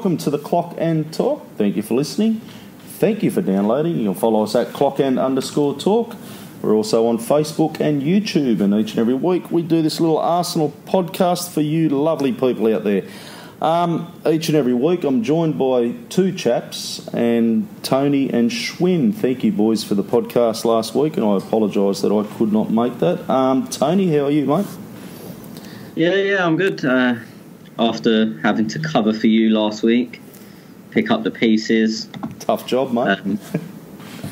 welcome to the Clock End Talk. Thank you for listening. Thank you for downloading. You can follow us at clockend_talk. We're also on Facebook and YouTube, and each and every week we do this little Arsenal podcast for you lovely people out there. Each and every week I'm joined by two chaps, and Tony and Schwinn. Thank you, boys, for the podcast last week, and I apologise that I could not make that. Tony, how are you, mate? Yeah, I'm good. After having to cover for you last week, pick up the pieces. Tough job, mate.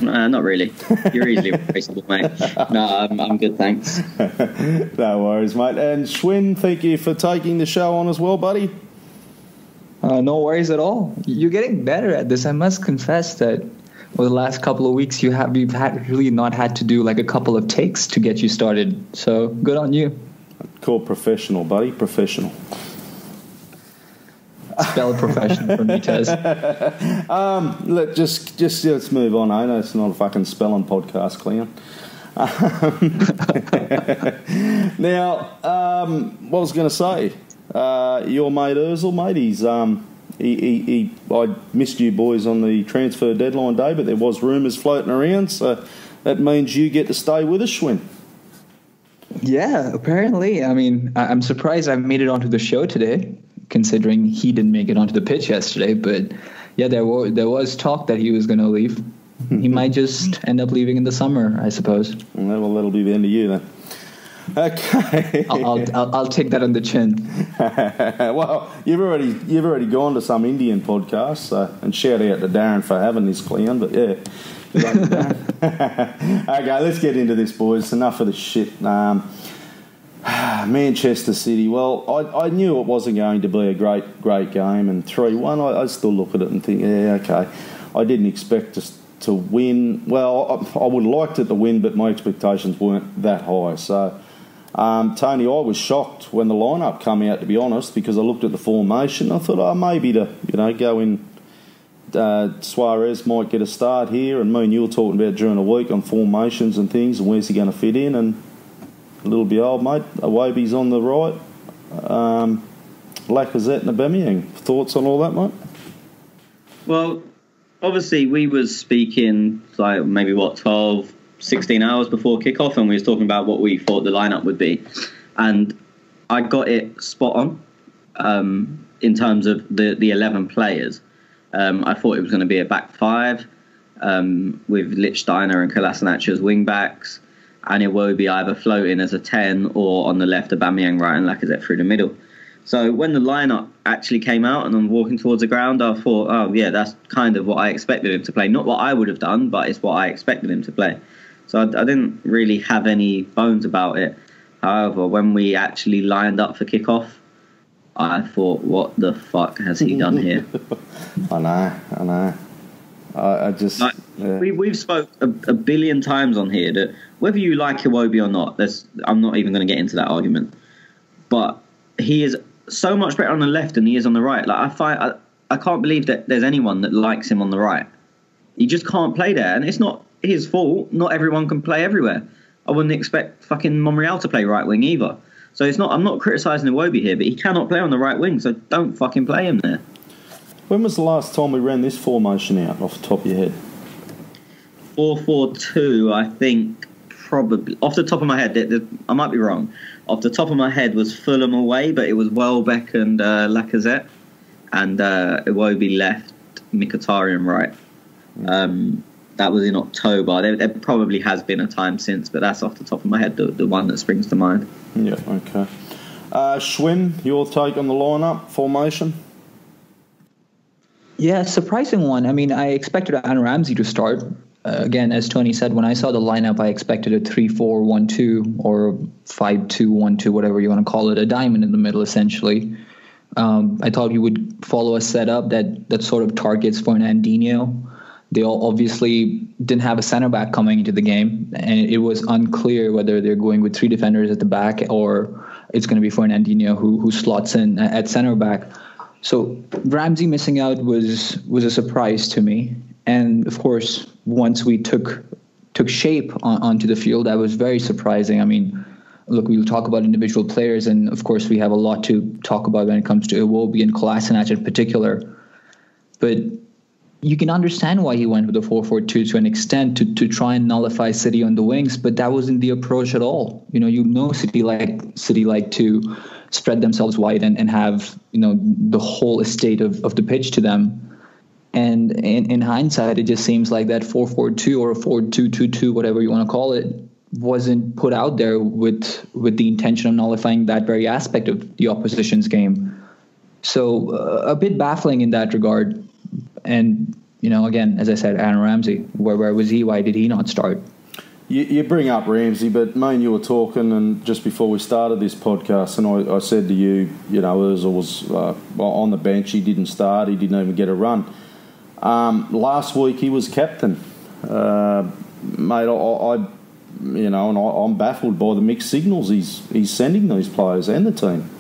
Not really. You're easily replaceable, mate. No, I'm good, thanks. No worries, mate. And Schwinn, thank you for taking the show on as well, buddy. No worries at all. You're getting better at this. I must confess that over the last couple of weeks, we've really not had to do like a couple of takes to get you started. So good on you. Called professional, buddy. Professional. Spell professional for me, Tez. Let's move on. I know it's not a fucking spelling podcast, Cleon. Now, what I was going to say, your mate Ozil, mate, I missed you boys on the transfer deadline day, but there was rumours floating around, so that means you get to stay with us, Schwinn. Yeah, apparently. I mean, I'm surprised I made it onto the show today, considering he didn't make it onto the pitch yesterday. But yeah, there was talk that he was going to leave. He might just end up leaving in the summer, I suppose. Well, that'll be the end of you then. Okay. I'll take that on the chin. Well, you've already gone to some Indian podcast, and shout out to Darren for having this, Cleon. But yeah. Okay, let's get into this, boys. Enough of the shit. Manchester City. Well, I knew it wasn't going to be a great game, and 3-1. I still look at it and think, yeah, okay. I didn't expect us to win. Well, I would have liked it to win, but my expectations weren't that high. So, Tony, I was shocked when the lineup came out, to be honest, because I looked at the formation. I thought, maybe to go in. Suarez might get a start here, and me and you were talking about during the week on formations and things, and where's he going to fit in, and a little bit old, mate. Iwobi's on the right. Lacazette and Aubameyang. Thoughts on all that, mate? Well, obviously we was speaking like maybe 12, 16 hours before kickoff, and we was talking about what we thought the lineup would be, and I got it spot on in terms of the 11 players. I thought it was going to be a back five with Lichtsteiner and Kolasinac as wing backs, and Iwobi either floating as a 10 or on the left, Aubameyang right and Lacazette through the middle. So when the lineup actually came out and I'm walking towards the ground, I thought, oh yeah, that's kind of what I expected him to play. Not what I would have done, but it's what I expected him to play. So I didn't really have any bones about it. However, when we actually lined up for kickoff, I thought, what the fuck has he done here? I know. I just... Yeah. We've spoke a billion times on here that whether you like Iwobi or not, I'm not even going to get into that argument. But he is so much better on the left than he is on the right. Like I can't believe that there's anyone that likes him on the right. He just can't play there, and it's not his fault. Not everyone can play everywhere. I wouldn't expect fucking Monreal to play right wing either. So I'm not criticising Iwobi here, but he cannot play on the right wing, so don't fucking play him there. When was the last time we ran this formation out, off the top of your head? 4-4-2, I think, probably. Off the top of my head, I might be wrong. Off the top of my head was Fulham away, but it was Welbeck and Lacazette, and Iwobi left, Mkhitaryan right. That was in October. There probably has been a time since, but that's off the top of my head, the one that springs to mind. Yeah, okay. Schwinn, your take on the lineup formation? Yeah, surprising one. I mean, I expected Aaron Ramsey to start. Again, as Tony said, when I saw the lineup, I expected a 3-4-1-2 or 5-2-1-2, whatever you want to call it, a diamond in the middle, essentially. I thought he would follow a setup that sort of targets Fernandinho. They all obviously didn't have a center back coming into the game, and it was unclear whether they're going with three defenders at the back or it's going to be Fernandinho who slots in at center back. So Ramsey missing out was a surprise to me. And of course, once we took shape onto the field, that was very surprising. I mean, look, we'll talk about individual players, and of course we have a lot to talk about when it comes to Iwobi and Kolasinac in particular. But you can understand why he went with the 4-4-2 to an extent to try and nullify City on the wings, but that wasn't the approach at all. City like to spread themselves wide and have the whole estate of the pitch to them. And in hindsight, it just seems like that 4-4-2 or a 4-2-2-2, whatever you want to call it, wasn't put out there with the intention of nullifying that very aspect of the opposition's game. So a bit baffling in that regard. And, again, as I said, Aaron Ramsey, where was he? Why did he not start? You bring up Ramsey, but me and you were talking, and just before we started this podcast, and I said to you, Ozil was on the bench. He didn't start. He didn't even get a run. Last week he was captain. Mate, I'm baffled by the mixed signals he's sending these players and the team.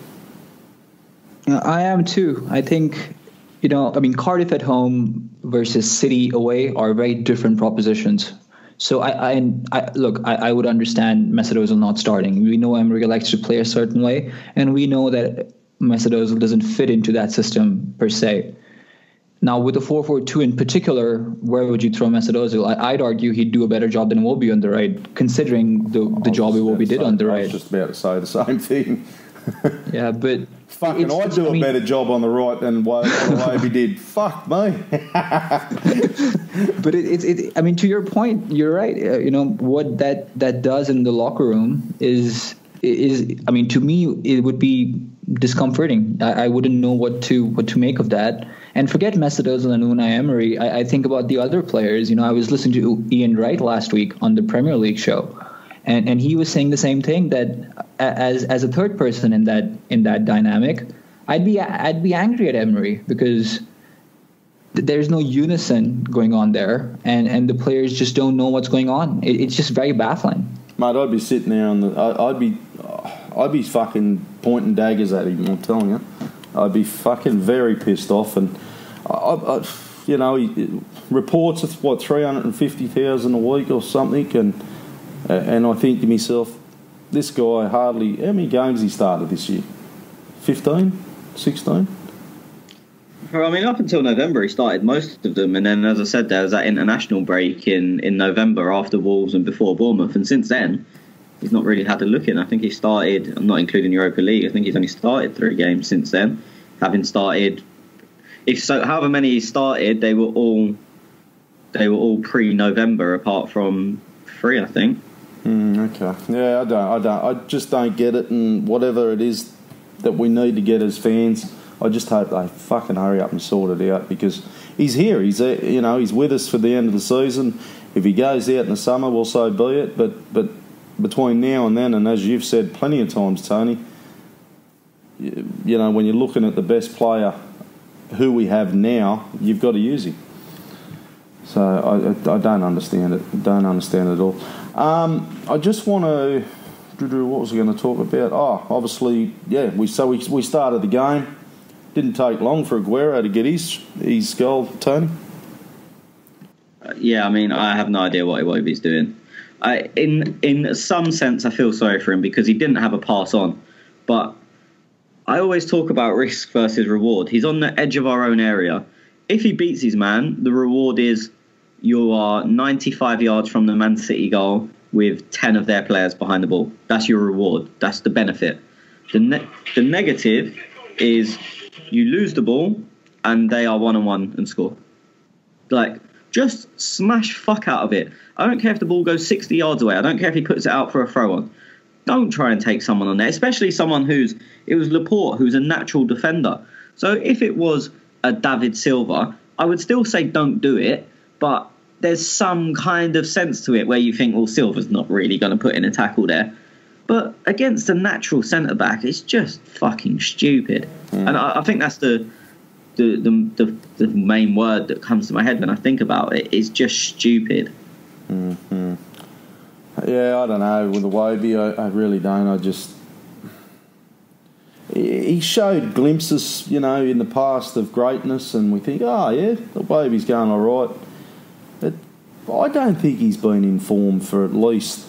I am too. I think, Cardiff at home versus City away are very different propositions. So I would understand Mesut Ozil not starting. We know Emery likes to play a certain way, and we know that Mesut Ozil doesn't fit into that system per se. Now, with the 4-4-2 in particular, where would you throw Mesut Ozil? I'd argue he'd do a better job than Iwobi on the right, considering the job Iwobi did on the right. I was just about to say the same thing. Yeah, but... Fucking, I'd do a better job on the right than Iwobi did. Fuck me. But to your point, you're right. What that does in the locker room is to me, it would be discomforting. I wouldn't know what to make of that. And forget Mesut Ozil and Unai Emery. I think about the other players. I was listening to Ian Wright last week on the Premier League show, and he was saying the same thing, that as a third person in that dynamic, I'd be angry at Emery because there's no unison going on there, and the players just don't know what's going on. It's just very baffling. Mate, I'd be sitting there I'd be fucking pointing daggers at him. I'm telling you, I'd be fucking very pissed off. And reports of 350,000 a week or something, and I think to myself, this guy how many games he started this year? 15, 16. Up until November, he started most of them, and then, as I said, there was that international break in November after Wolves and before Bournemouth, and since then, he's not really had a look in. I think he started, I'm not including Europa League, I think he's only started 3 games since then, having started, however many he started, they were all pre-November, apart from 3, I think. Okay. Yeah, I just don't get it, and whatever it is that we need to get as fans, I just hope they fucking hurry up and sort it out, because he's here. He's he's with us for the end of the season. If he goes out in the summer, well, so be it. But between now and then, and as you've said plenty of times, Tony, when you're looking at the best player who we have now, you've got to use him. So I don't understand it. Don't understand it at all. I just want to... What was I going to talk about? Obviously, yeah. We started the game. Didn't take long for Aguero to get his goal, Tony. Yeah, I have no idea what Iwobi's doing. In some sense, I feel sorry for him because he didn't have a pass on. But I always talk about risk versus reward. He's on the edge of our own area. If he beats his man, the reward is you are 95 yards from the Man City goal with 10 of their players behind the ball. That's your reward. That's the benefit. The negative is you lose the ball and they are 1-on-1 and score. Just smash fuck out of it. I don't care if the ball goes 60 yards away. I don't care if he puts it out for a throw-on. Don't try and take someone on there, especially someone it was Laporte, who's a natural defender. So if it was a David Silva, I would still say don't do it, but there's some kind of sense to it where you think, well, Silva's not really going to put in a tackle there. But against a natural centre-back, it's just fucking stupid. And I think that's the main word that comes to my head when I think about it. It's just stupid. Mm-hmm. Yeah, I don't know. With Iwobi, I really don't. He showed glimpses, in the past of greatness, and we think, Iwobi's going all right. But I don't think he's been in form for at least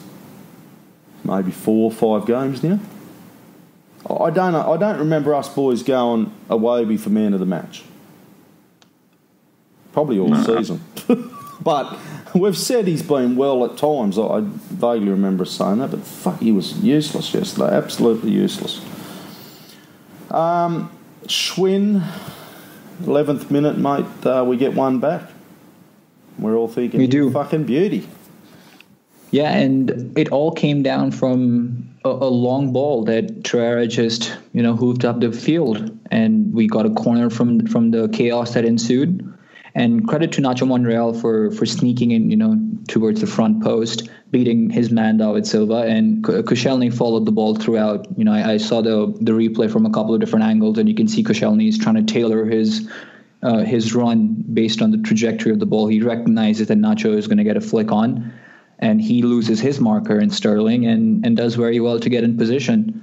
maybe 4 or 5 games now. I don't remember us boys going Iwobi for man of the match. probably all season. But we've said he's been well at times. I vaguely remember saying that, but fuck, he was useless yesterday. Absolutely useless. Schwinn, 11th minute, mate, we get one back. We're all thinking, we do. Fucking beauty. Yeah, and it all came down from a long ball that Torreira just, hooved up the field, and we got a corner from the chaos that ensued. And credit to Nacho Monreal for sneaking in, towards the front post, beating his man David Silva, and Koscielny followed the ball throughout. I saw the replay from a couple of different angles, and you can see Koscielny is trying to tailor his run based on the trajectory of the ball. He recognizes that Nacho is going to get a flick on, and he loses his marker in Sterling and does very well to get in position.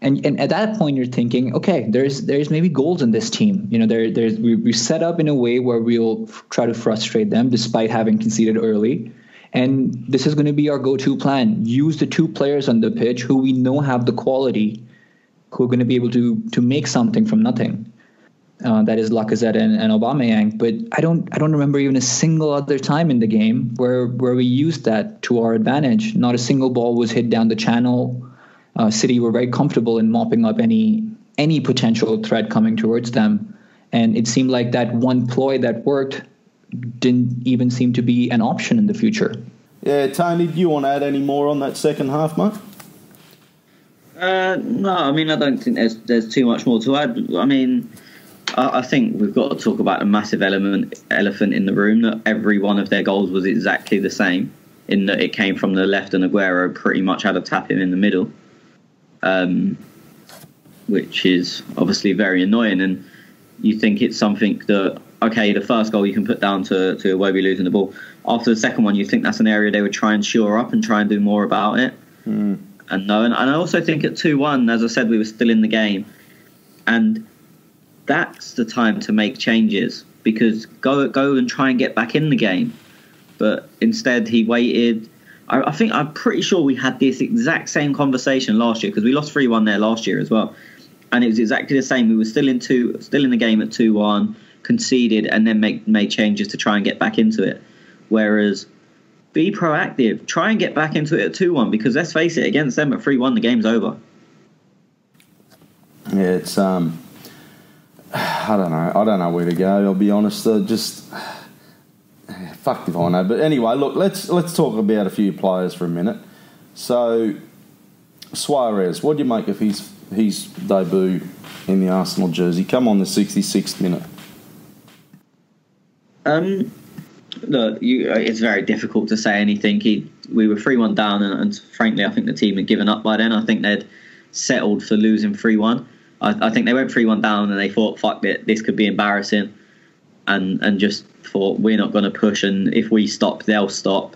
And at that point, you're thinking, okay, there's maybe goals in this team. We set up in a way where we'll try to frustrate them despite having conceded early. And this is going to be our go-to plan. Use the two players on the pitch who we know have the quality, who are going to be able to make something from nothing. That is Lacazette and Aubameyang. But I don't remember even a single other time in the game where we used that to our advantage. Not a single ball was hit down the channel. City were very comfortable in mopping up any potential threat coming towards them. And it seemed like that one ploy that worked didn't even seem to be an option in the future. Yeah, Tony, do you want to add any more on that second half, mate? No, I mean, I don't think there's too much more to add. I mean, I think we've got to talk about a massive elephant in the room, that every one of their goals was exactly the same, in that it came from the left and Aguero pretty much had to tap him in the middle. Which is obviously very annoying, and you think it's something that, okay, the first goal you can put down to Iwobi losing the ball. After the second one, you think that's an area they would try and shore up and try and do more about it. And no, and I also think at 2-1, as I said, we were still in the game, and that's the time to make changes, because go and try and get back in the game. But instead, he waited. I'm pretty sure we had this exact same conversation last year, because we lost 3-1 there last year as well, and it was exactly the same. We were still in the game at 2-1, conceded, and then made changes to try and get back into it. Whereas, be proactive, try and get back into it at 2-1, because let's face it, against them at 3-1, the game's over. Yeah, it's I don't know where to go. I'll be honest. Fuck if I know. But anyway, look, let's talk about a few players for a minute. So, Suarez, what do you make of his debut in the Arsenal jersey? Come on, the 66th minute. Look, it's very difficult to say anything. We were 3-1 down, and frankly, I think the team had given up by then. I think they'd settled for losing 3-1. I think they went 3-1 down, and they thought, fuck it, this could be embarrassing. And just thought, we're not going to push, and if we stop, they'll stop,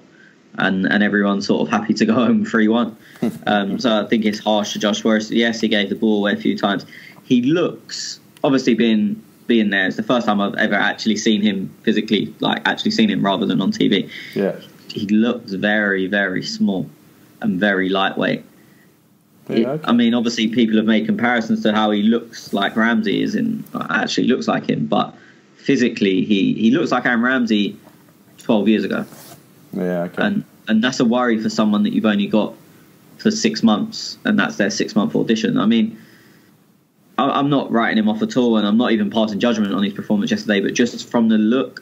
and everyone's sort of happy to go home 3-1. So I think it's harsh to Josh Suarez. Yes, he gave the ball away a few times. He looks, obviously being there, it's the first time I've ever actually seen him physically, rather than on TV. Yeah, he looks very, very small and very lightweight. Yeah, okay. I mean, obviously people have made comparisons to how he looks like Ramsey actually looks like him, but physically, he looks like Aaron Ramsey 12 years ago. Yeah, okay. And that's a worry for someone that you've only got for 6 months, and that's their 6-month audition. I mean, I'm not writing him off at all, and I'm not even passing judgment on his performance yesterday, but just from the look,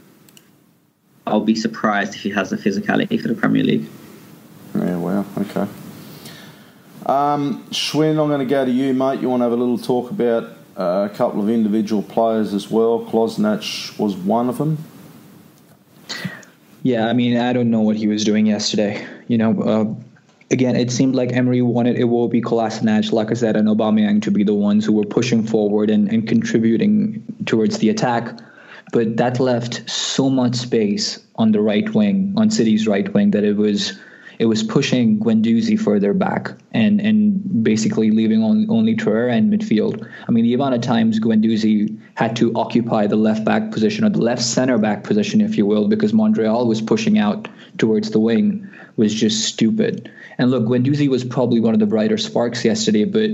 I'll be surprised if he has the physicality for the Premier League. Yeah, well, okay. Schwinn, I'm going to go to you, mate. You want to have a little talk about a couple of individual players as well. Kolasinac was one of them. Yeah, I mean, I don't know what he was doing yesterday. Again, it seemed like Emery wanted Iwobi, Kolasinac, Lacazette, and Aubameyang to be the ones who were pushing forward and contributing towards the attack. But that left so much space on the right wing, on City's right wing, that it was pushing Guendouzi further back and basically leaving only Torreira in midfield. I mean, the amount of times Guendouzi had to occupy the left back position, or the left center back position, if you will, because Monreal was pushing out towards the wing, was just stupid. And look, Guendouzi was probably one of the brighter sparks yesterday, but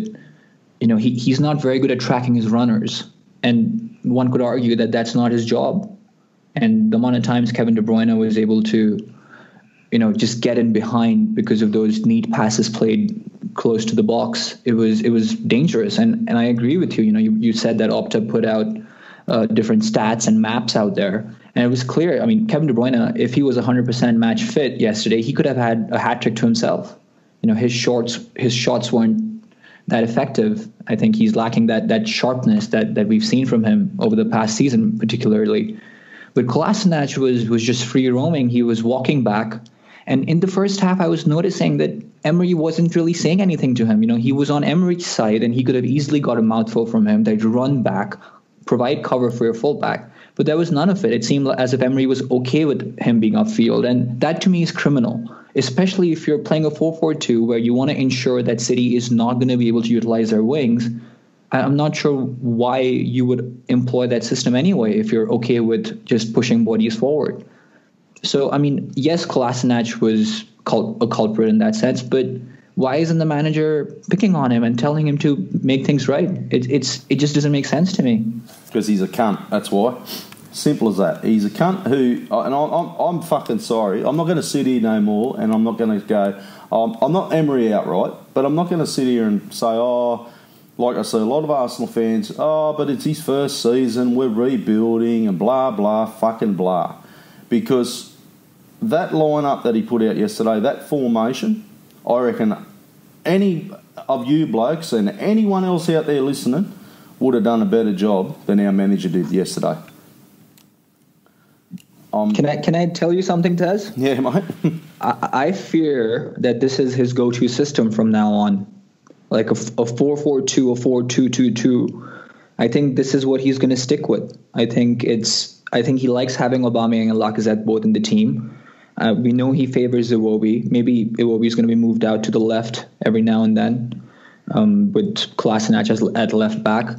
he's not very good at tracking his runners, and one could argue that that's not his job. And the amount of times Kevin De Bruyne was able to, just get in behind because of those neat passes played close to the box, it was dangerous. And I agree with you. You said that Opta put out different stats and maps out there, and it was clear. I mean, Kevin De Bruyne, if he was 100% match fit yesterday, he could have had a hat trick to himself. His shots weren't that effective. I think he's lacking that sharpness that we've seen from him over the past season, particularly. But Kolasinac was just free roaming. He was walking back. And in the first half, I was noticing that Emery wasn't really saying anything to him. He was on Emery's side, and he could have easily got a mouthful from him. They'd run back, provide cover for your fullback. But there was none of it. It seemed as if Emery was okay with him being upfield. And that, to me, is criminal, especially if you're playing a 4-4-2 where you want to ensure that City is not going to be able to utilize their wings. I'm not sure why you would employ that system anyway if you're okay with just pushing bodies forward. So, I mean, yes, Kolasinac was a culprit in that sense, but why isn't the manager picking on him and telling him to make things right? It just doesn't make sense to me. Because he's a cunt, that's why. Simple as that. He's a cunt who, and I'm fucking sorry, I'm not going to sit here no more, and I'm not going to go, I'm not Emery outright, but I'm not going to sit here and say, like I say, a lot of Arsenal fans, but it's his first season, we're rebuilding, and blah, blah, fucking blah. Because that lineup that he put out yesterday, that formation, I reckon any of you blokes and anyone else out there listening would have done a better job than our manager did yesterday. Can I tell you something, Tez? Yeah, mate. I fear that this is his go-to system from now on, like a 4-4-2, a 4-2-2-2. I think this is what he's going to stick with. I think he likes having Aubameyang and Lacazette both in the team. We know he favors Iwobi. Maybe Iwobi is going to be moved out to the left every now and then, with Kolasinac at left back.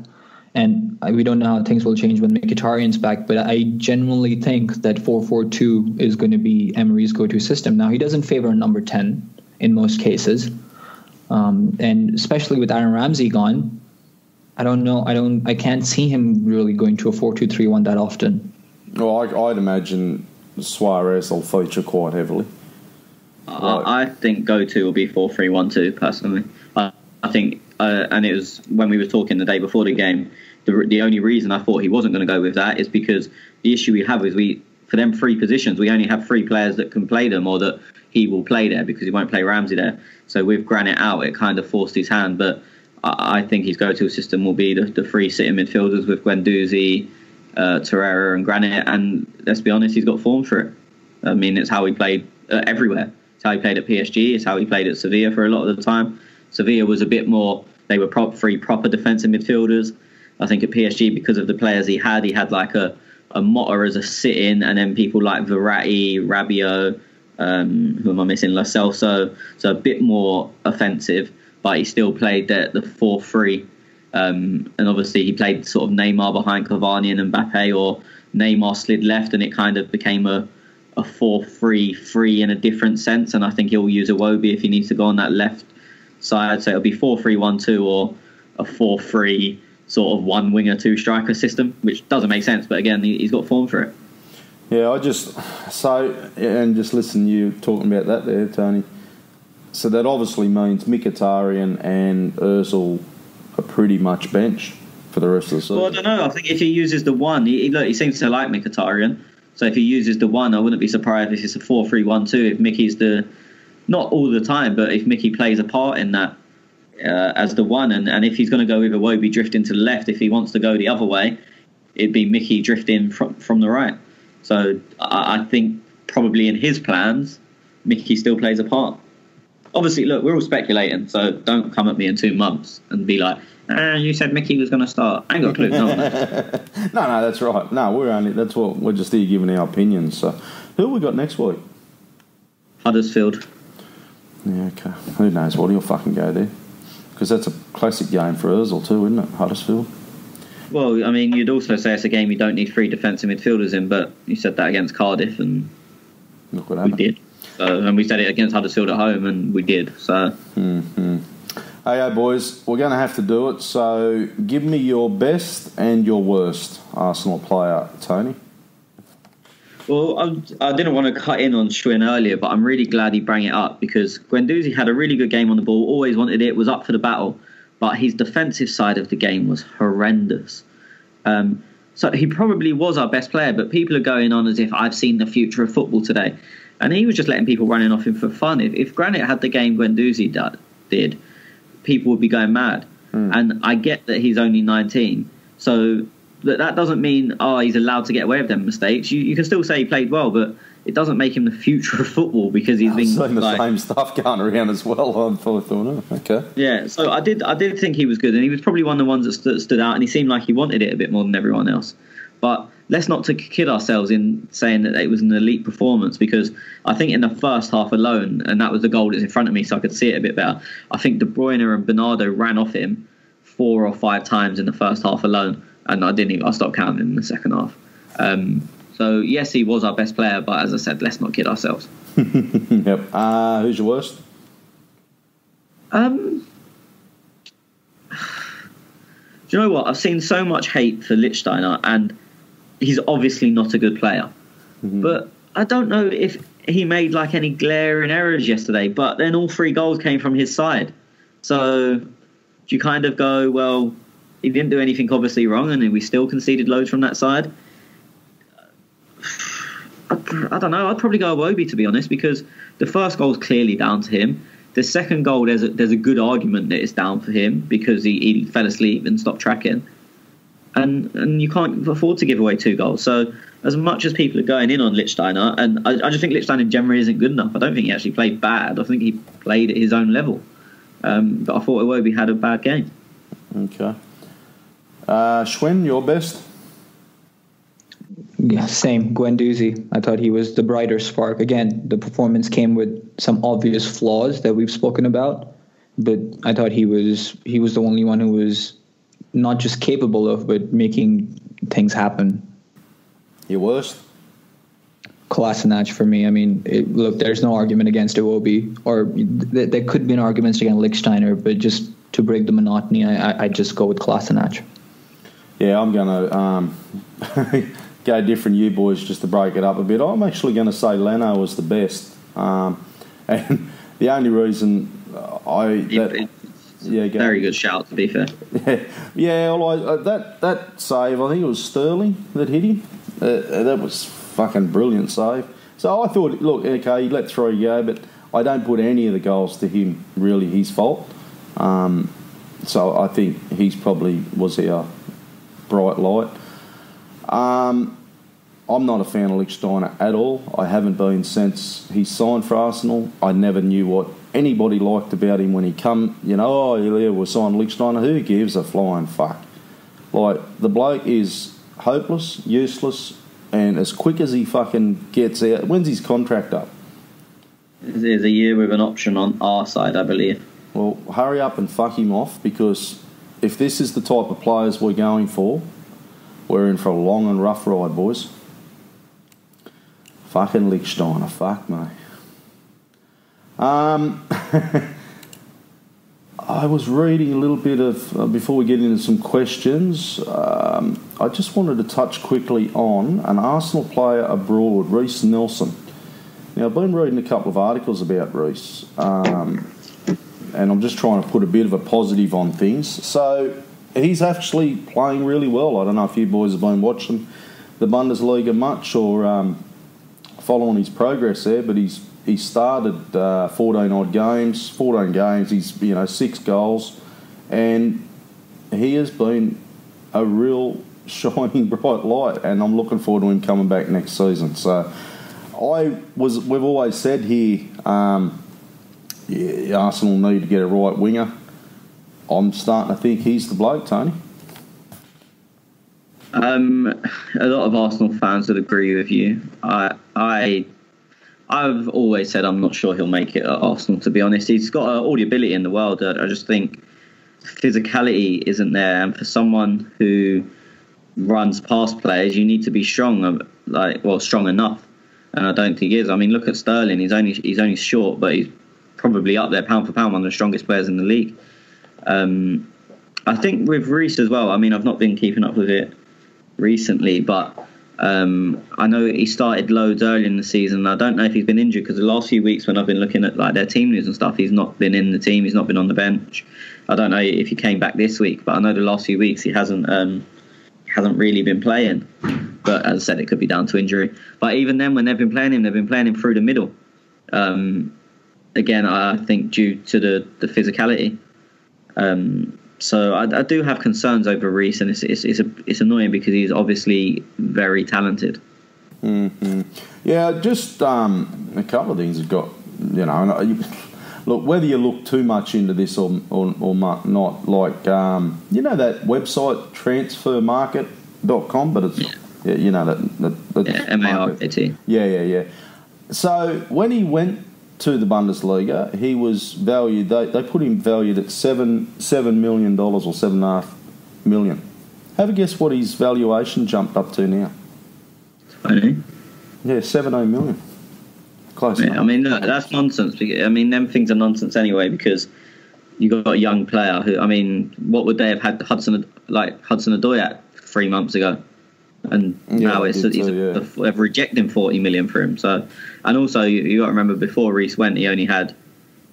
And we don't know how things will change when Mkhitaryan's back, but I genuinely think that 4-4-2 is going to be Emery's go-to system. Now, he doesn't favor number 10 in most cases, and especially with Aaron Ramsey gone, I don't know. I can't see him really going to a 4-2-3-1 that often. Well, I'd imagine Suarez will feature quite heavily. I think go-to will be 4-3-1-2, personally. I think, and it was when we were talking the day before the game, the only reason I thought he wasn't going to go with that is because the issue we have is for them three positions, we only have three players that can play them, or that he will play there, because he won't play Ramsey there. So with Granit out, it kind of forced his hand. But I think his go-to system will be the three sitting midfielders with Guendouzi, Torreira and Granit. And let's be honest, he's got form for it. I mean, it's how he played everywhere. It's how he played at PSG. It's how he played at Sevilla for a lot of the time. Sevilla was a bit more, they were three proper defensive midfielders. I think at PSG, because of the players he had like a Motta as a sit-in, and then people like Verratti, Rabiot, who am I missing, Lo Celso, so a bit more offensive, but he still played the 4-3. And obviously he played sort of Neymar behind Cavani and Mbappe, or Neymar slid left, and it kind of became a 4-3-3 in a different sense. And I think he'll use Iwobi if he needs to go on that left side. So it'll be 4-3-1-2 or a 4-3 sort of one winger, two striker system, which doesn't make sense. But again, he's got form for it. Yeah, just listen to you talking about that there, Tony. So that obviously means Mkhitaryan and Ozil are pretty much bench for the rest of the season. Well, I don't know. I think if he uses the one, he seems to like Mkhitaryan. So if he uses the one, I wouldn't be surprised if it's a 4-3-1-2. If Mickey's not all the time, but if Mickey plays a part in that as the one, and if he's going to go with Iwobi drifting to the left, if he wants to go the other way, it'd be Mickey drifting from the right. So I think probably in his plans, Mickey still plays a part. Obviously, look, we're all speculating, so don't come at me in 2 months and be like, you said Mickey was going to start. I ain't got a clue. No, that's right. No, we're just here giving our opinions. So who have we got next week? Huddersfield. Yeah, okay. Who knows what? He'll fucking go there. Because that's a classic game for Ozil too, isn't it? Huddersfield. Well, I mean, you'd also say it's a game you don't need three defensive midfielders in, but you said that against Cardiff, and look what happened. We did. And we said it against Huddersfield at home, and we did. So. Mm-hmm. Hey, boys, we're going to have to do it. So give me your best and your worst Arsenal player, Tony. Well, I didn't want to cut in on Schwinn earlier, but I'm really glad he brought it up because Guendouzi had a really good game on the ball, always wanted it, was up for the battle, but his defensive side of the game was horrendous. So he probably was our best player, but people are going on as if I've seen the future of football today. And he was just letting people running off him for fun. If Granit had the game Guendouzi did, people would be going mad. And I get that he's only 19, so that doesn't mean he's allowed to get away with them mistakes. You can still say he played well, but it doesn't make him the future of football because he's been seen the same stuff going around as well. I thought, okay. Yeah, so I did think he was good, and he was probably one of the ones that stood out, and he seemed like he wanted it a bit more than everyone else. But let's not kid ourselves in saying that it was an elite performance, because I think in the first half alone, and that was the goal that's in front of me so I could see it a bit better, I think De Bruyne and Bernardo ran off him 4 or 5 times in the first half alone, and I stopped counting in the second half. So yes, he was our best player, but as I said, let's not kid ourselves. Yep. Who's your worst? Do you know what? I've seen so much hate for Lichtsteiner, and he's obviously not a good player. But I don't know if he made like any glaring errors yesterday, but then all 3 goals came from his side. So do you kind of go, well, he didn't do anything obviously wrong, and we still conceded loads from that side? I don't know. I'd probably go Iwobi, to be honest, because the first goal is clearly down to him. The second goal, there's a good argument that it's down for him because he fell asleep and stopped tracking. And you can't afford to give away 2 goals. So as much as people are going in on Lichtsteiner, and I just think Lichtsteiner generally isn't good enough. I don't think he actually played bad. I think he played at his own level. But I thought Iwobi had a bad game. Okay. Schwinn, your best? Yeah, same. Guendouzi. I thought he was the brighter spark. Again, the performance came with some obvious flaws that we've spoken about, but I thought he was the only one who was not just capable of, but making things happen. Your worst? Kolasinac for me. I mean, look, there's no argument against Iwobi, or there could be an argument against Lichtsteiner, but just to break the monotony, I just go with Kolasinac. Yeah, I'm going to go different, you boys, just to break it up a bit. I'm actually going to say Leno was the best. And the only reason very good shout, to be fair. Yeah. Well, that save, I think it was Sterling that hit him. That was fucking brilliant save. So I thought, look, okay, he let 3 go, but I don't put any of the goals to him really his fault. So I think he's probably was our bright light. I'm not a fan of Lichtsteiner at all. I haven't been since he signed for Arsenal. I never knew what anybody liked about him when he come. We're signing Lichtsteiner. Who gives a flying fuck? Like, the bloke is hopeless, useless, and as quick as he fucking gets out. When's his contract up? There's a year with an option on our side, I believe. Well, hurry up and fuck him off, because if this is the type of players we're going for, we're in for a long and rough ride, boys. Fucking Lichtsteiner, fuck me. I was reading a little bit of, before we get into some questions, I just wanted to touch quickly on an Arsenal player abroad, Reiss Nelson. Now, I've been reading a couple of articles about Reiss, and I'm just trying to put a bit of a positive on things. So, he's actually playing really well. I don't know if you boys have been watching the Bundesliga much or following his progress there, but he started 14 games, he's 6 goals, and he has been a real shining bright light, and I'm looking forward to him coming back next season. So we've always said here, Arsenal need to get a right winger. I'm starting to think he's the bloke, Tony. A lot of Arsenal fans would agree with you. I've always said I'm not sure he'll make it at Arsenal, to be honest. He's got all the ability in the world. I just think physicality isn't there, and for someone who runs past players, you need to be strong, strong enough. And I don't think he is. I mean, look at Sterling. He's only short, but he's probably up there pound for pound, one of the strongest players in the league. I think with Reiss as well, I mean, I've not been keeping up with it recently, but I know he started loads early in the season. I don't know if he's been injured, because the last few weeks when I've been looking at like their team news and stuff, he's not been in the team. He's not been on the bench. I don't know if he came back this week, but I know the last few weeks he hasn't really been playing. But as I said, it could be down to injury. But even then, when they've been playing him through the middle. Again, I think due to the physicality. So I do have concerns over Reece, and it's annoying because he's obviously very talented. Mm-hmm. Yeah, just a couple of things have got, look, whether you look too much into this or not, like, that website transfermarket.com, but it's, MARKT. Yeah. So when he went to the Bundesliga, he was valued, they put him valued at $7 million or $7.5 million. Have a guess what his valuation jumped up to now? Funny. Yeah, 17 million. Close enough. I mean, look, that's nonsense. I mean, them things are nonsense anyway, because you got a young player who, I mean, what would they have had Hudson Odoi at 3 months ago? And now they're rejecting 40 million for him. So, and also you got to remember, before Reece went, he only had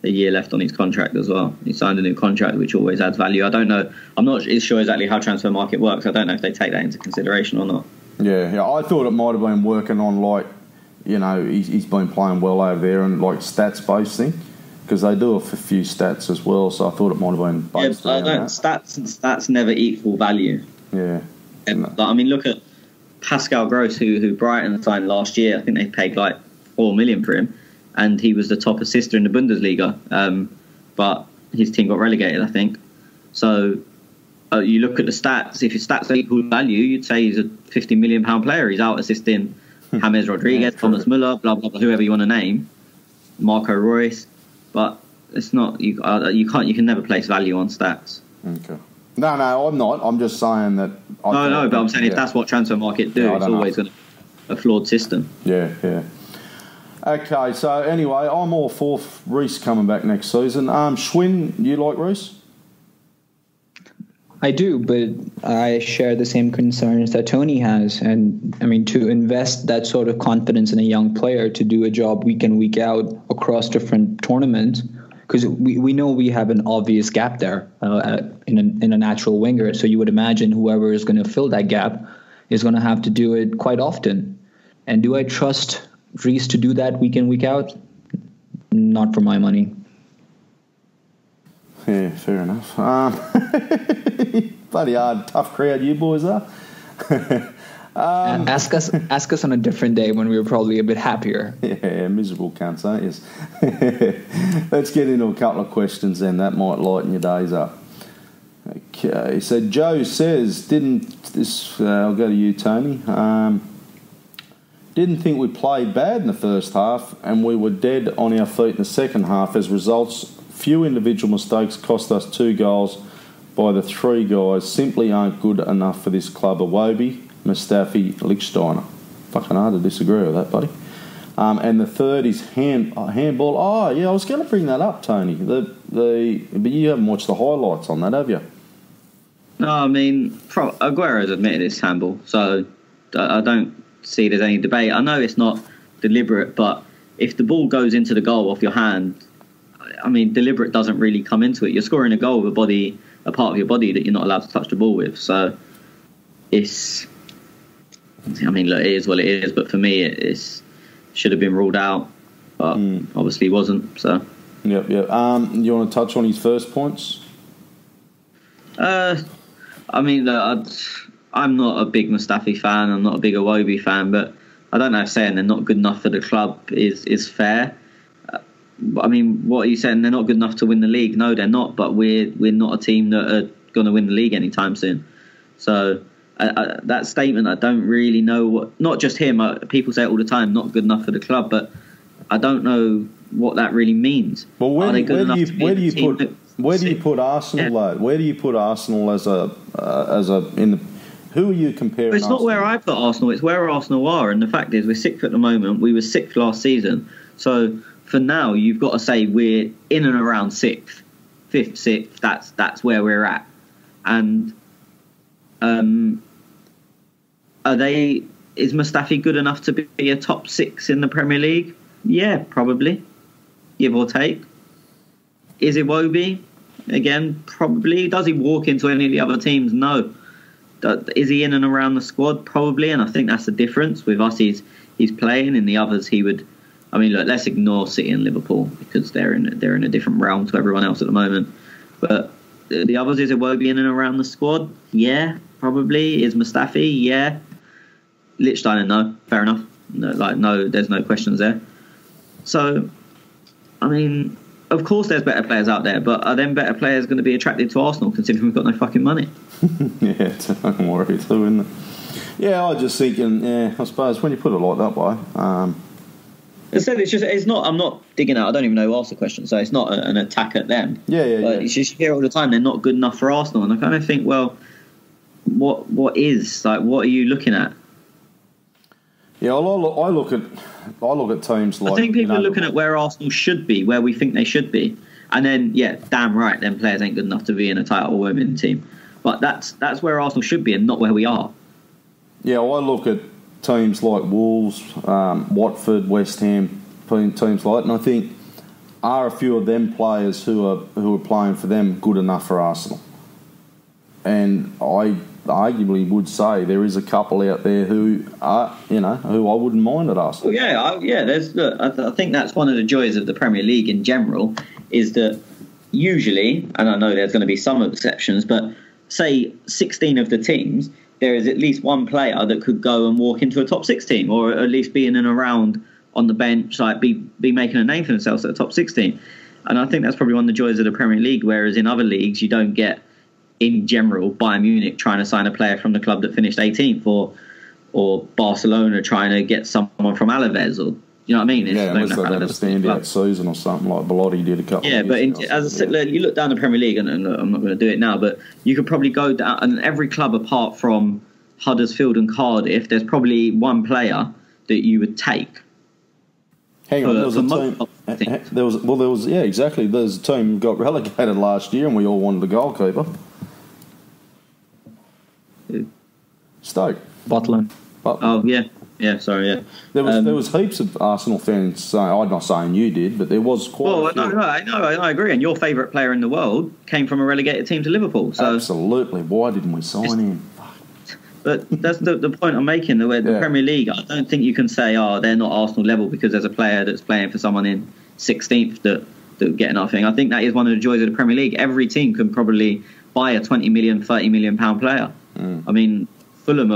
a year left on his contract as well. He signed a new contract, which always adds value. I don't know. I'm not sure exactly how transfer market works. I don't know if they take that into consideration or not. Yeah. I thought it might have been working on, like, he's been playing well over there and like stats based thing, because they do a few stats as well. So I thought it might have been based on that. Stats never equal value. Yeah. I mean, look at Pascal Gross, who Brighton signed last year. I think they paid like $4 million for him, and he was the top assister in the Bundesliga. But his team got relegated, I think. So you look at the stats. If his stats equal value, you'd say he's a £50 million player. He's out assisting James Rodriguez, Thomas Müller, blah blah blah, whoever you want to name, Marco Reus. But it's not. You can never place value on stats. Okay. No, I'm not. I'm just saying that. But I'm saying if that's what transfer market do, it's always going to be a flawed system. Yeah. Okay, so anyway, I'm all for Reece coming back next season. Schwinn, you like Reece? I do, but I share the same concerns that Tony has. And I mean, to invest that sort of confidence in a young player to do a job week in, week out across different tournaments, because we know we have an obvious gap there in a natural winger. So you would imagine whoever is going to fill that gap is going to have to do it quite often. And do I trust Reece to do that week in, week out? Not for my money. Yeah, fair enough. Bloody hard, tough crowd you boys are. Ask us on a different day when we were probably a bit happier. Yeah, miserable cunts, aren't you? Let's get into a couple of questions then. That might lighten your days up. Okay, so Joe says, I'll go to you, Tony. Didn't think we played bad in the first half, and we were dead on our feet in the second half. As results, few individual mistakes cost us 2 goals by the 3 guys. Simply aren't good enough for this club. Iwobi, Mustafi, Lichtsteiner. Fucking hard to disagree with that, buddy. And the third is handball. Oh, yeah, I was going to bring that up, Tony. But you haven't watched the highlights on that, have you? No, I mean, Aguero's admitted it's handball, so I don't see there's any debate. I know it's not deliberate, but if the ball goes into the goal off your hand, I mean, deliberate doesn't really come into it. You're scoring a goal with a part of your body that you're not allowed to touch the ball with. So it's, I mean, look, it is what it is. But for me, it should have been ruled out, but obviously wasn't. So. Yep. You want to touch on his first points? I mean, look, I'm not a big Mustafi fan. I'm not a big Iwobi fan, but I don't know if saying they're not good enough for the club is fair. I mean, what are you saying? They're not good enough to win the league? No, they're not. But we're not a team that are going to win the league anytime soon. So that statement, I don't really know what. Not just him. People say it all the time. Not good enough for the club, but I don't know what that really means. Well, where do you put Arsenal? Though? Where do you put Arsenal as a in the? Who are you comparing? But it's not where I put Arsenal. It's where Arsenal are. And the fact is, we're 6th at the moment. We were 6th last season. So for now, you've got to say we're in and around 6th, 5th, 6th. That's where we're at. And are they is Mustafi good enough to be a top 6 in the Premier League? Yeah, probably, give or take. Is Iwobi? Again, probably. Does he walk into any of the other teams? No. Is he in and around the squad? Probably, and I think that's the difference. With us, he's playing. In the others, he would. I mean, look, let's ignore City and Liverpool because they're in a different realm to everyone else at the moment. But the others, is Iwobi in and around the squad? Yeah, probably. Is Mustafi? Yeah. Lichtsteiner, no. Fair enough. No, there's no questions there. So, I mean, of course there's better players out there, but are them better players going to be attracted to Arsenal considering we've got no fucking money? Yeah, don't worry too, isn't it? Yeah, I was just thinking, I suppose when you put it like that way. Instead, it's not. I'm not digging out. I don't even know who asked the question, so it's not an attack at them. Yeah. But you hear all the time they're not good enough for Arsenal, and I kind of think, well, what is like? What are you looking at? Yeah, well, I look at teams like. I think people are looking at where Arsenal should be, where we think they should be, and then damn right, them players ain't good enough to be in a title winning team. But that's where Arsenal should be, and not where we are. Yeah, well, I look at teams like Wolves, Watford, West Ham, teams like that, and I think are a few of them players who are playing for them good enough for Arsenal? And I arguably would say there is a couple out there who are, who I wouldn't mind at Arsenal. Well, I think that's one of the joys of the Premier League in general is that usually, and I know there's going to be some exceptions, but say 16 of the teams, there is at least one player that could go and walk into a top 6 team, or at least be in and around on the bench, like be making a name for themselves at the top 16. And I think that's probably one of the joys of the Premier League, whereas in other leagues you don't get, in general, Bayern Munich trying to sign a player from the club that finished 18th, or Barcelona trying to get someone from Alaves, or you know what I mean? Unless they have a standout season or something like Belotti did a couple of years ago. Yeah, but as I said, you look down the Premier League, and I'm not going to do it now, but you could probably go down, and every club apart from Huddersfield and Cardiff, there's probably one player that you would take. Hang on, there was a team. There was exactly. There's a team who got relegated last year, and we all wanted a goalkeeper. Who? Stoke. Butland. Oh yeah. Yeah, sorry, yeah. There was heaps of Arsenal fans saying, I'm not saying you did, but there was quite a few. I agree. And your favourite player in the world came from a relegated team to Liverpool. So. Absolutely. Why didn't we sign him? But that's the point I'm making. The Premier League, I don't think you can say, they're not Arsenal level because there's a player that's playing for someone in 16th that get nothing. I think that is one of the joys of the Premier League. Every team can probably buy a 20 million, 30 million pound player. I mean, Fulham,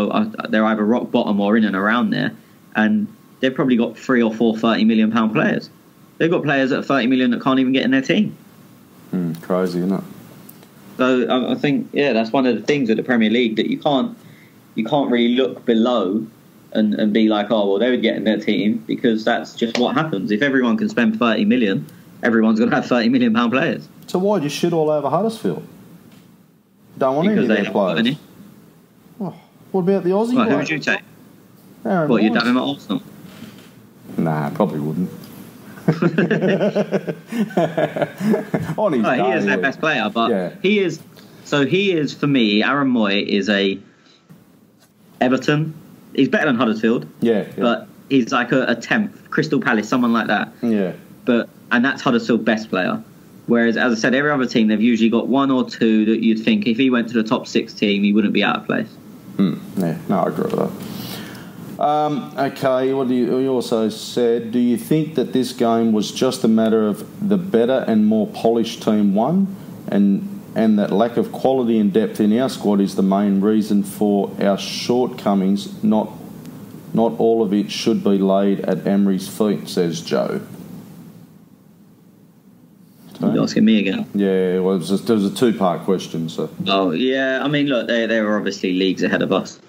they're either rock bottom or in and around there, and they've probably got 3 or 4 £30 million players. They've got players at 30 million that can't even get in their team. Crazy, isn't it? So I think that's one of the things with the Premier League, that you can't really look below and be like, they would get in their team, because that's just what happens. If everyone can spend 30 million, everyone's going to have 30 million pound players. So why do you shit all over Huddersfield? Don't want any of their players. What about the Aussie? Who would you take? Aaron you'd have him at Arsenal? Nah, probably wouldn't. On his he is their best player, but he is. So he is, for me, Aaron Moy is a Everton. He's better than Huddersfield. Yeah. But he's like a 10th, Crystal Palace, someone like that. Yeah. And that's Huddersfield's best player. Whereas, as I said, every other team, they've usually got 1 or 2 that you'd think if he went to the top 6 team, he wouldn't be out of place. Yeah, no, I agree with that. Okay, you also said, do you think that this game was just a matter of the better and more polished team won, and that lack of quality and depth in our squad is the main reason for our shortcomings? Not all of it should be laid at Emery's feet, says Joe. You're asking me again? Yeah, well, there was a 2-part question. So. Oh, yeah. I mean, look, they were obviously leagues ahead of us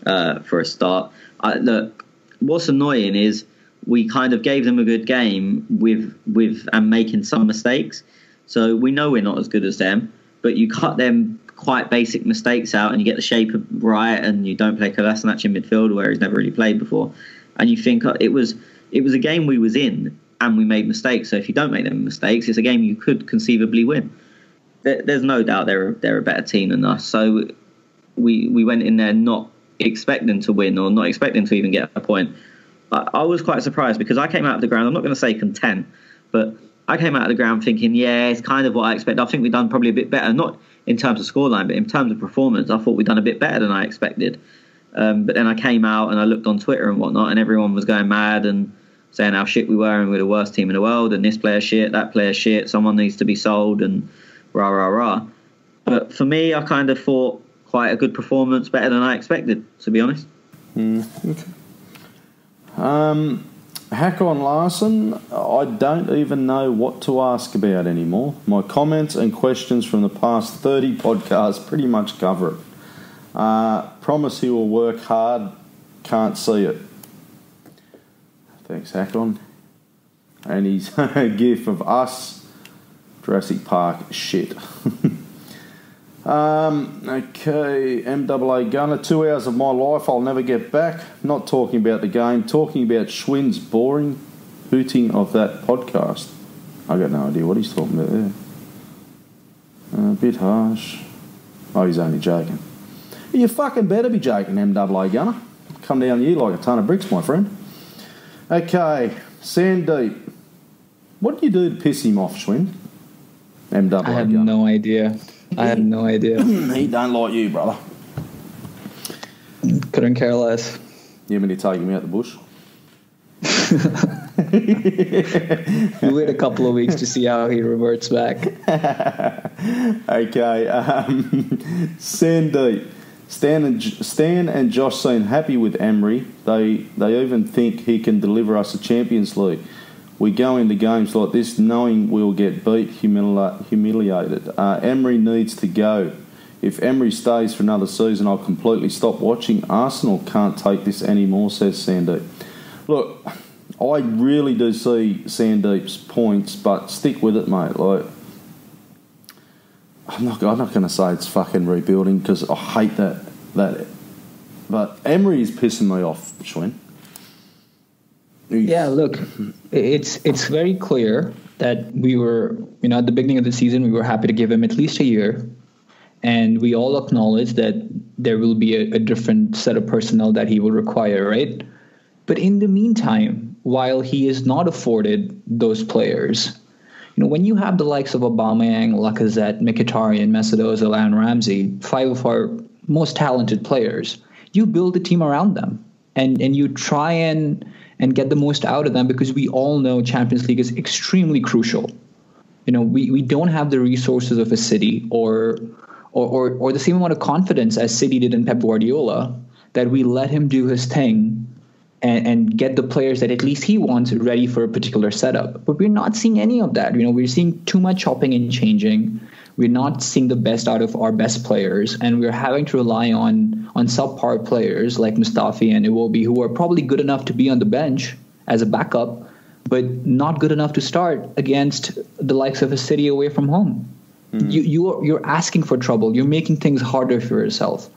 for a start. Look, what's annoying is we kind of gave them a good game with and making some mistakes. So we know we're not as good as them, but you cut them quite basic mistakes out and you get the shape right, and you don't play Kolasinac in midfield where he's never really played before. And you think it was a game we was in, and we made mistakes. So if you don't make them mistakes, it's a game you could conceivably win. There's no doubt they're a better team than us. So we went in there not expecting to win or not expecting to even get a point. I was quite surprised because I came out of the ground, I'm not going to say content, but I came out of the ground thinking, yeah, it's kind of what I expect. I think we've done probably a bit better, not in terms of scoreline, but in terms of performance. I thought we'd done a bit better than I expected. But then I came out and I looked on Twitter and whatnot, and everyone was going mad and saying how shit we were and we're the worst team in the world and this player shit, that player shit, someone needs to be sold and rah, rah, rah. But for me, I kind of thought quite a good performance, better than I expected, to be honest. Okay. Hakon Larson, I don't even know what to ask about anymore. My comments and questions from the past 30 podcasts pretty much cover it. Promise he will work hard, can't see it. Thanks, Hakon. And he's a gif of us, Jurassic Park shit. Okay, MAA Gunner, 2 hours of my life I'll never get back. Not talking about the game, talking about Schwinn's boring hooting of that podcast. I got no idea what he's talking about there. A bit harsh. Oh, he's only joking. You fucking better be joking, MAA Gunner. Come down to you like a ton of bricks, my friend. Okay, Sandeep. What do you do to piss him off, Schwinn? MAA I have Gunner. no idea. I have no idea. He don't like you, brother. Couldn't care less. You want me to take him out the bush? We wait a couple of weeks to see how he reverts back. Okay, Sandeep. Stan and Josh seem happy with Emery. They even think he can deliver us a Champions League. We go into games like this knowing we'll get beat, humiliated. Emery needs to go. If Emery stays for another season, I'll completely stop watching. Arsenal can't take this anymore, says Sandeep. Look, I really do see Sandeep's points, but stick with it, mate. Like, I'm not going to say it's fucking rebuilding because I hate that. But Emery is pissing me off, Schwinn. Yeah, look, it's very clear that we were, at the beginning of the season, we were happy to give him at least a year. And we all acknowledge that there will be a different set of personnel that he will require, right? But in the meantime, while he is not afforded those players, when you have the likes of Aubameyang, Lacazette, Mkhitaryan, Mesut Ozil, and Ramsey, 5 of our most talented players, you build a team around them. And you try and get the most out of them because we all know Champions League is extremely crucial. We don't have the resources of a City or the same amount of confidence as City did in Pep Guardiola that we let him do his thing and get the players that at least he wants ready for a particular setup. But we're not seeing any of that. We're seeing too much chopping and changing. We're not seeing the best out of our best players, and we're having to rely on subpar players like Mustafi and Iwobi, who are probably good enough to be on the bench as a backup, but not good enough to start against the likes of a City away from home. Mm-hmm. You're asking for trouble. You're making things harder for yourself.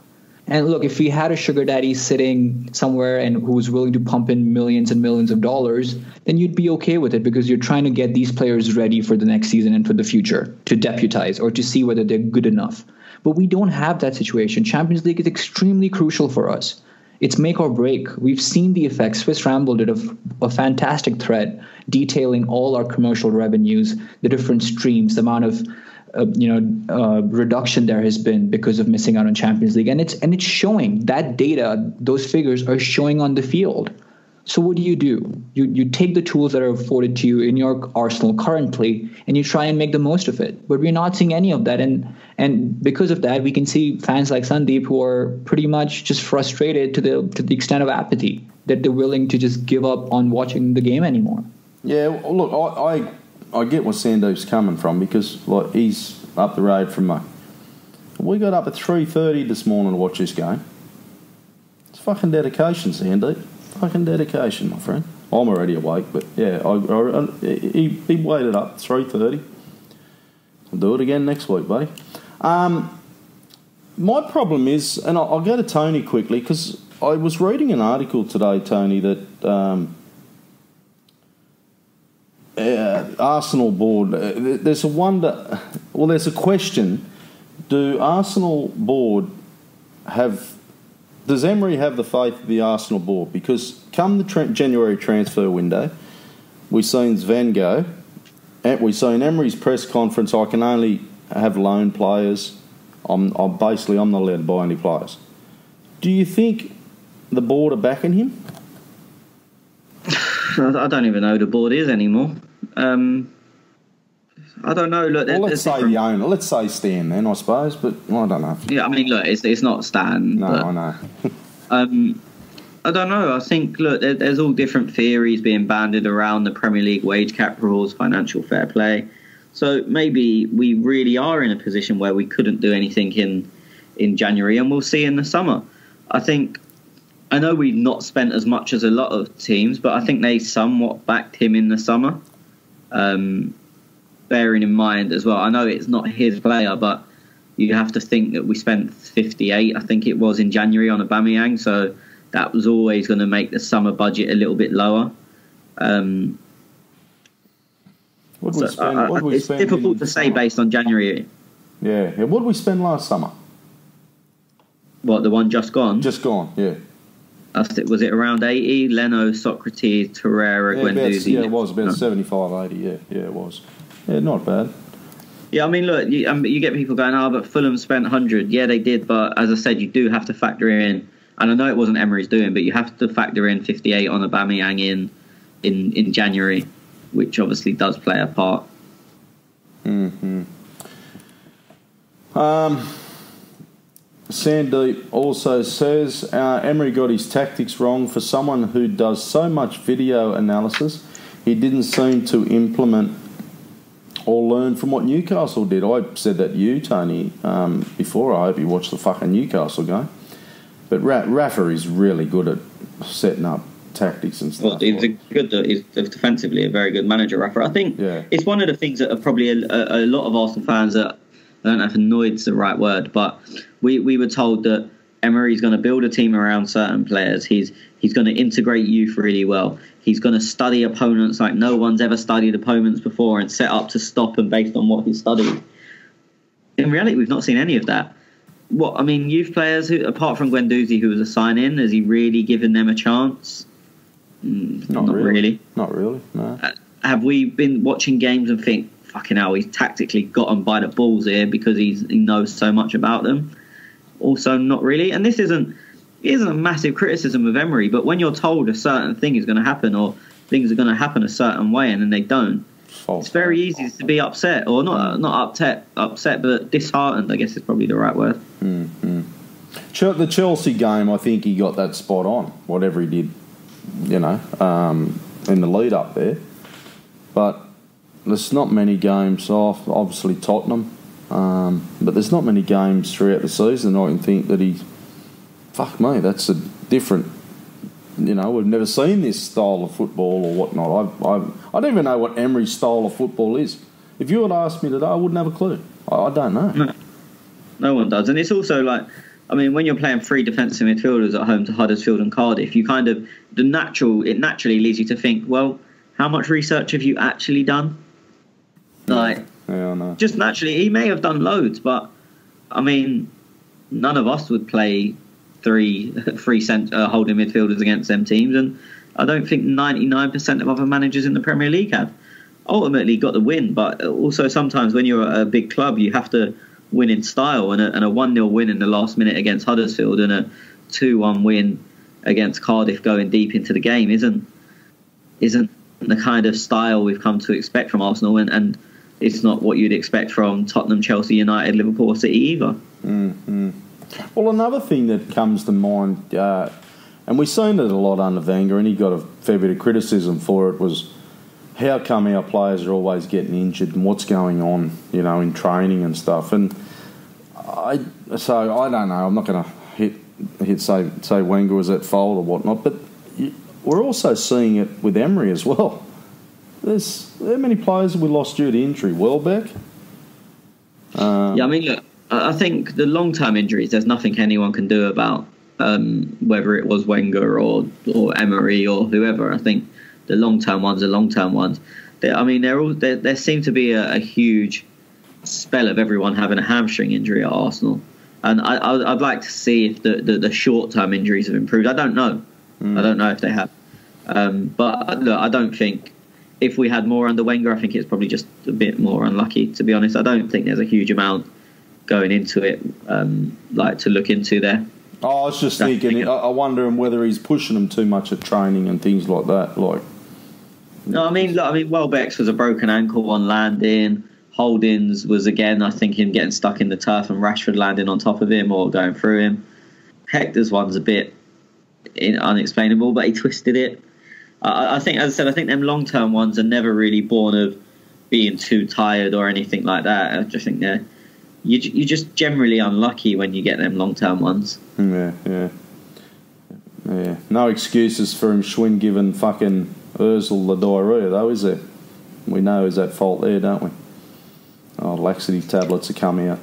And look, if we had a sugar daddy sitting somewhere and who's willing to pump in millions and millions of dollars, then you'd be okay with it because you're trying to get these players ready for the next season and for the future to deputize or to see whether they're good enough. But we don't have that situation. Champions League is extremely crucial for us. It's make or break. We've seen the effects. Swiss Ramble did a fantastic thread detailing all our commercial revenues, the different streams, the amount of reduction there has been because of missing out on Champions League, and it's showing. That data, those figures are showing on the field. So what do? You take the tools that are afforded to you in your arsenal currently, and you try and make the most of it. But we're not seeing any of that, and because of that, we can see fans like Sandeep who are pretty much just frustrated to the extent of apathy that they're willing to just give up on watching the game anymore. Yeah, look, I get where Sandeep's coming from because he's up the road from me. We got up at 3:30 this morning to watch this game. It's fucking dedication, Sandeep. Fucking dedication, my friend. I'm already awake, but yeah, he waited up 3:30. I'll do it again next week, buddy. My problem is, and I'll go to Tony quickly because I was reading an article today, Tony, that Arsenal board, there's a question. Do Arsenal board have does Emery have the faith of the Arsenal board? Because come the January transfer window, we've seen Sven go, and we've seen Emery's press conference, I can only have loan players. I'm not allowed to buy any players. Do you think the board are backing him? I don't even know who the board is anymore. I don't know. Look, well, let's say the owner. Let's say Stan then, I suppose. But I don't know. Yeah, I mean, look, it's not Stan. No, but, I know. I don't know. I think, look, there's all different theories being banded around the Premier League wage cap rules, financial fair play. So maybe we really are in a position where we couldn't do anything in January, and we'll see in the summer. I know we've not spent as much as a lot of teams, but I think they somewhat backed him in the summer. Bearing in mind as well, I know it's not his player, but you have to think that we spent 58, I think it was, in January on Aubameyang, so that was always going to make the summer budget a little bit lower. It's difficult to say based on January. Yeah. What did we spend last summer? What, the one just gone? Just gone, yeah. Was it around 80? Leno, Socrates, Torreira, Guendouzi. Yeah, it was about 75, 80. Yeah, it was. Yeah, not bad. Yeah, I mean, look, you get people going, but Fulham spent 100. Yeah, they did, but as I said, you do have to factor in, and I know it wasn't Emery's doing, but you have to factor in 58 on Aubameyang in January, which obviously does play a part. Mm-hmm. Sandeep also says Emery got his tactics wrong. For someone who does so much video analysis, he didn't seem to implement or learn from what Newcastle did. I said that to you, Tony, before. I hope you watched the fucking Newcastle game. But Rafa is really good at setting up tactics and stuff. Well, he's defensively a very good manager, Rafa. I think it's one of the things that are probably a lot of Arsenal fans that, I don't know if annoyed's the right word, but we were told that Emery's going to build a team around certain players. He's going to integrate youth really well. He's going to study opponents like no one's ever studied opponents before and set up to stop them based on what he's studied. In reality, we've not seen any of that. Youth players, who, apart from Guendouzi, who was a sign-in, has he really given them a chance? Not really. Not really, no. Have we been watching games and think, fucking hell, he's tactically got them by the balls here because he knows so much about them? Also, not really. And this isn't a massive criticism of Emery, but when you're told a certain thing is going to happen or things are going to happen a certain way and then they don't, it's very easy to be upset, or not upset, but disheartened, I guess is probably the right word. Mm-hmm. The Chelsea game, I think he got that spot on, whatever he did, in the lead up there. But there's not many games off, obviously Tottenham, but there's not many games throughout the season I can think that fuck me, that's a different, we've never seen this style of football or whatnot. I don't even know what Emery's style of football is. If you had asked me today, I wouldn't have a clue. I don't know. No one does. And it's also like, when you're playing three defensive midfielders at home to Huddersfield and Cardiff, you kind of, it naturally leads you to think, well, how much research have you actually done? Yeah, I know. Just naturally, he may have done loads, but none of us would play three holding midfielders against them teams, and I don't think 99% of other managers in the Premier League have. Ultimately got the win, but also sometimes when you're a big club, you have to win in style, and a 1-0 win in the last minute against Huddersfield and a 2-1 win against Cardiff going deep into the game isn't the kind of style we've come to expect from Arsenal, and it's not what you'd expect from Tottenham, Chelsea, United, Liverpool, City either. Mm-hmm. Well, another thing that comes to mind, and we've seen it a lot under Wenger, and he got a fair bit of criticism for it, was how come our players are always getting injured and what's going on, in training and stuff. And I don't know. I'm not going to say Wenger was at fault or whatnot, but we're also seeing it with Emery as well. There many players that we lost due to injury. Welbeck. Look, I think the long-term injuries, there's nothing anyone can do about, whether it was Wenger or Emery or whoever. I think the long-term ones are long-term ones. There seemed to be a huge spell of everyone having a hamstring injury at Arsenal. And I'd like to see if the short-term injuries have improved. I don't know. I don't know if they have. But look, I don't think if we had more under Wenger, I think it's probably just a bit more unlucky, to be honest. I don't think there's a huge amount going into it, like to look into there. Oh, I was just thinking, I wonder whether he's pushing them too much at training and things like that. No, I mean, Welbeck's was a broken ankle on landing. Holdings was, again, I think, him getting stuck in the turf and Rashford landing on top of him or going through him. Hector's one's a bit unexplainable, but he twisted it. I think, as I said, I think them long-term ones are never really born of being too tired or anything like that. I just think you're just generally unlucky when you get them long-term ones. Yeah. No excuses for him Schwinn giving fucking Ozil the diarrhoea, though, is there? We know he's at fault there, don't we? Oh, laxity tablets are coming out.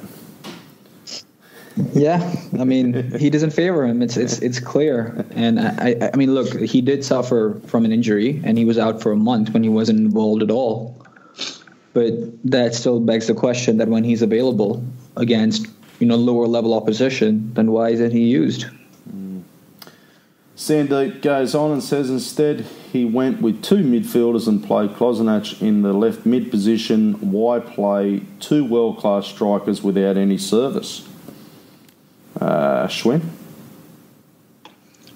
Yeah, I mean, he doesn't favour him. It's clear. And I mean, look, he did suffer from an injury, and he was out for a month when he wasn't involved at all. But that still begs the question that when he's available against, lower level opposition, then why isn't he used? Sandeep goes on and says instead he went with two midfielders and played Kolasinac in the left mid position. Why play two world-class strikers without any service? Schwinn?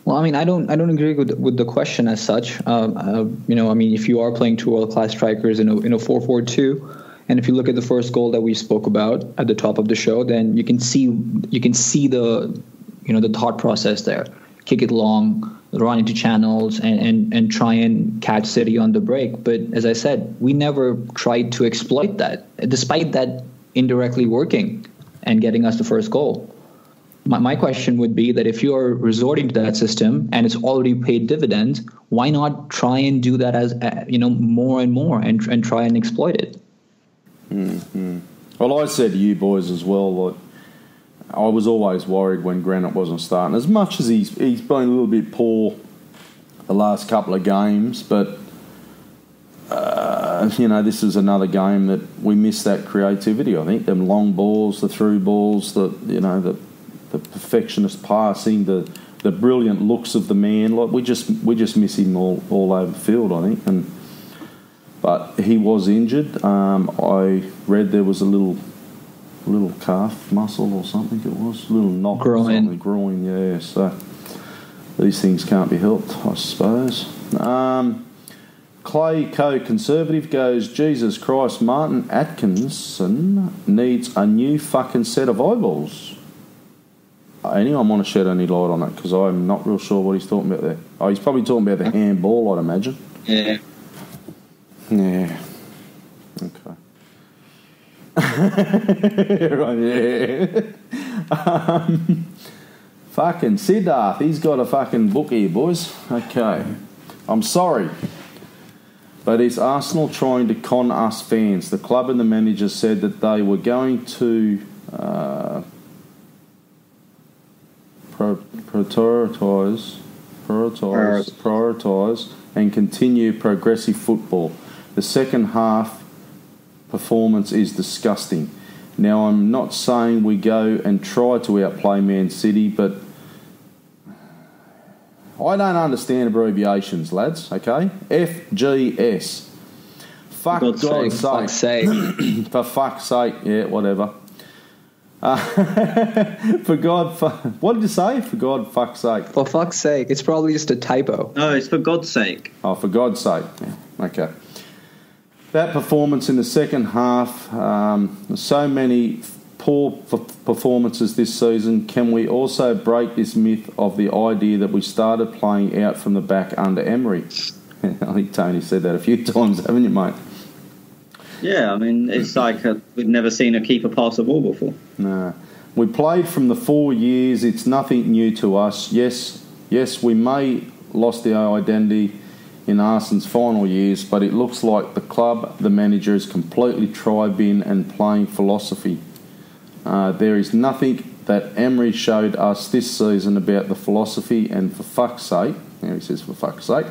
Well, I mean, I don't agree with the question as such. I mean, if you are playing two world-class strikers in a 4-4-2, and if you look at the first goal that we spoke about at the top of the show, then you can see the the thought process there. Kick it long, run into channels, and try and catch City on the break. But as I said, we never tried to exploit that, despite that indirectly working and getting us the first goal. My question would be that if you're resorting to that system and it's already paid dividends, why not try and do that as more and more and try and exploit it? Mm-hmm. Well, I said to you boys as well, I was always worried when Granit wasn't starting. As much as he's been a little bit poor the last couple of games, but this is another game that we missed that creativity. I think them long balls, the through balls, the perfectionist passing, the brilliant looks of the man. We just miss him all over the field, I think. But he was injured. I read there was a little calf muscle or something. It was a little knock, groin. Yeah. So these things can't be helped, I suppose. Clay Co-Conservative goes, Jesus Christ, Martin Atkinson needs a new fucking set of eyeballs. Anyone want to shed any light on that? Because I'm not real sure what he's talking about there. Oh, he's probably talking about the handball, I'd imagine. Yeah. Yeah. Okay. Right, yeah. Fucking Siddharth, he's got a fucking book here, boys. Okay. I'm sorry, but is Arsenal trying to con us fans? The club and the manager said that they were going to prioritise and continue progressive football. The second half performance is disgusting. Now, I'm not saying we go and try to outplay Man City, but I don't understand abbreviations, lads, okay? FGS. For God's sake. For fuck's sake. Yeah, whatever. What did you say? For God, fuck's sake. For fuck's sake. It's probably just a typo. No, it's for God's sake. Oh, for God's sake. Yeah, okay. That performance in the second half, so many poor performances this season. Can we also break this myth of the idea that we started playing out from the back under Emery? I think Tony said that a few times, haven't you, mate? Yeah, I mean, it's like we've never seen a keeper pass a ball before. No. We played from the 4 years. It's nothing new to us. Yes, we may lost our identity in Arsenal's final years, but it looks like the club, the manager is completely tribe-in and playing philosophy. There is nothing that Emery showed us this season about the philosophy, and for fuck's sake, here he says for fuck's sake,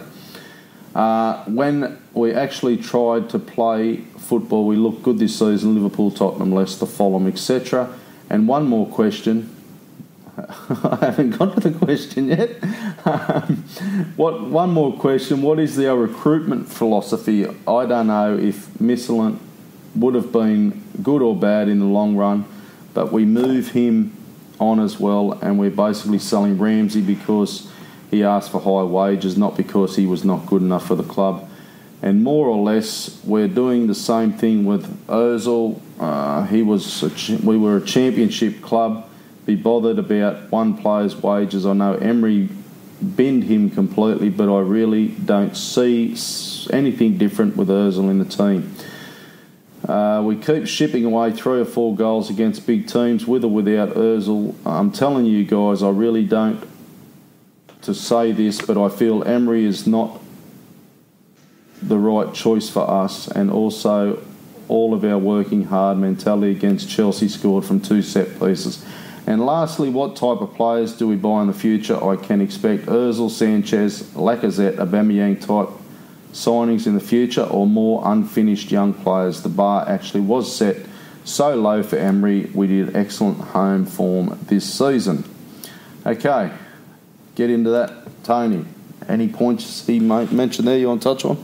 when we actually tried to play football, we looked good this season, Liverpool, Tottenham, Leicester, Fulham, etc. And one more question, I haven't got to the question yet. One more question. What is their recruitment philosophy? I don't know if Michelin would have been good or bad in the long run, but we move him on as well, and we're basically selling Ramsey because he asked for high wages, not because he was not good enough for the club. And more or less, we're doing the same thing with Ozil. We were a championship club. Be bothered about one player's wages. I know Emery binned him completely, but I really don't see anything different with Ozil in the team. We keep shipping away 3 or 4 goals against big teams with or without Ozil. I'm telling you guys, I really don't to say this, but I feel Emery is not the right choice for us, and also all of our working hard mentality against Chelsea scored from 2 set pieces. And lastly, what type of players do we buy in the future? I can expect Ozil, Sanchez, Lacazette, Aubameyang type signings in the future, or more unfinished young players. The bar actually was set so low for Emery. We did excellent home form this season. Okay, get into that. Tony, any points he mentioned there you want to touch on?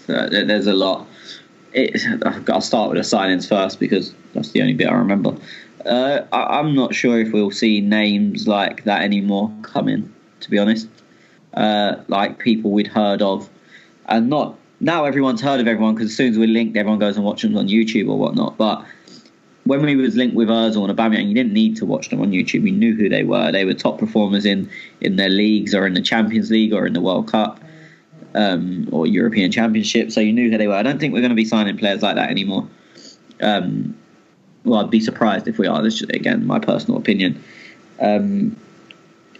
There's a lot. I'll start with the signings first because that's the only bit I remember. I'm not sure if we'll see names like that anymore coming, to be honest. Like people we'd heard of, and not now everyone's heard of everyone, because as soon as we're linked, everyone goes and watches them on YouTube or whatnot. But when we was linked with Ozil and Aubameyang, you didn't need to watch them on YouTube. You knew who they were. They were top performers in their leagues, or in the Champions League, or in the World Cup, or European Championship. So you knew who they were. I don't think we're going to be signing players like that anymore. Well, I'd be surprised if we are. This is, again, my personal opinion.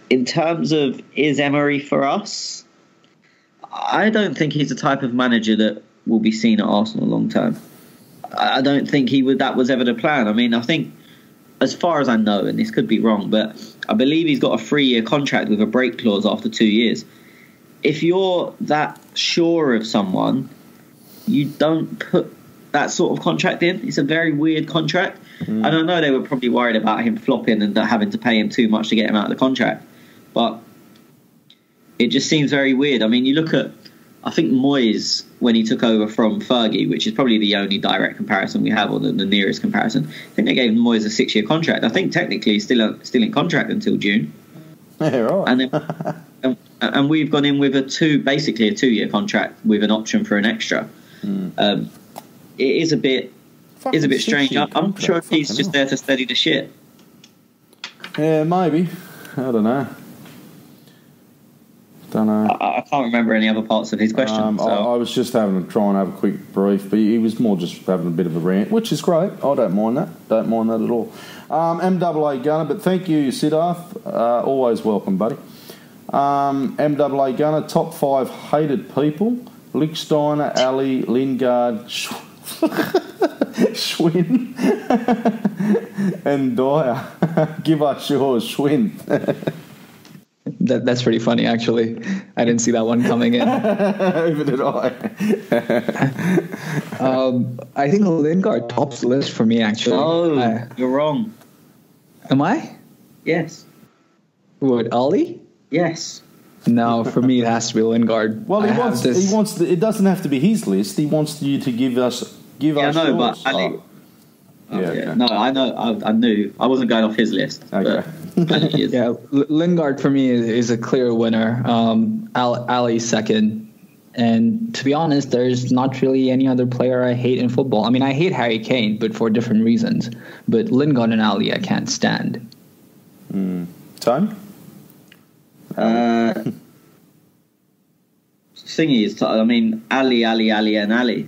In terms of, is Emery for us? I don't think he's the type of manager that will be seen at Arsenal long term. I don't think that was ever the plan. I mean, I think, as far as I know, and this could be wrong, but I believe he's got a 3-year contract with a break clause after 2 years. If you're that sure of someone, you don't put that sort of contract in. It's a very weird contract. And I know they were probably worried about him flopping and having to pay him too much to get him out of the contract. But it just seems very weird. I mean, you look at, I think Moyes, when he took over from Fergie, which is probably the only direct comparison we have, or the nearest comparison, I think they gave Moyes a 6-year contract. I think technically he's still in contract until June. Yeah, right. And we've gone in with basically a 2-year contract with an option for an extra. It is a bit strange. I'm sure he's just there to steady the ship. Yeah, maybe. I don't know. I can't remember any other parts of his question. I was just trying to have a quick brief, but he was more just having a bit of a rant, which is great. I don't mind that. Don't mind that at all. MAA Gunner, but thank you, Siddharth. Always welcome, buddy. MAA Gunner, top 5 hated people: Lichtsteiner, Ali, Lingard, Schwinn, and Dyer. Give us yours, Schwinn. That's pretty funny, actually. I didn't see that one coming in. Neither did I. I think Lingard tops the list for me, actually. Oh, you're wrong. Am I? Yes. What, Ollie? Yes. No, for me it has to be Lingard. Well, he wants. It doesn't have to be his list. He wants you to give us. Yeah, us no, yours. but Ali. Okay. No, I know. I knew. I wasn't going off his list. Okay. Yeah, Lingard for me is a clear winner. Ali second. And to be honest, there's not really any other player I hate in football. I mean, I hate Harry Kane, but for different reasons. But Lingard and Ali, I can't stand. Time? Thingy is, I mean, Ali, and Ali.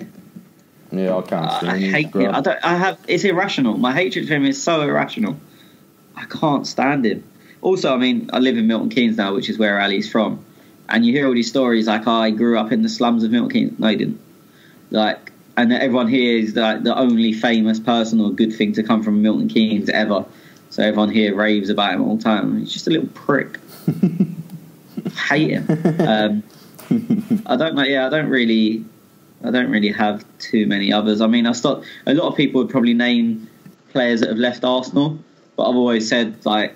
Yeah, I can't stand I hate him. It's irrational. My hatred for him is so irrational. I can't stand him. Also, I mean, I live in Milton Keynes now, which is where Ali's from. And you hear all these stories like, oh, he grew up in the slums of Milton Keynes. No, he didn't. Like, and everyone here is like the only famous person or good thing to come from Milton Keynes ever. So everyone here raves about him all the time. He's just a little prick. I hate him. I don't know. Yeah, I don't really have too many others. I mean, a lot of people would probably name players that have left Arsenal, but I've always said, like,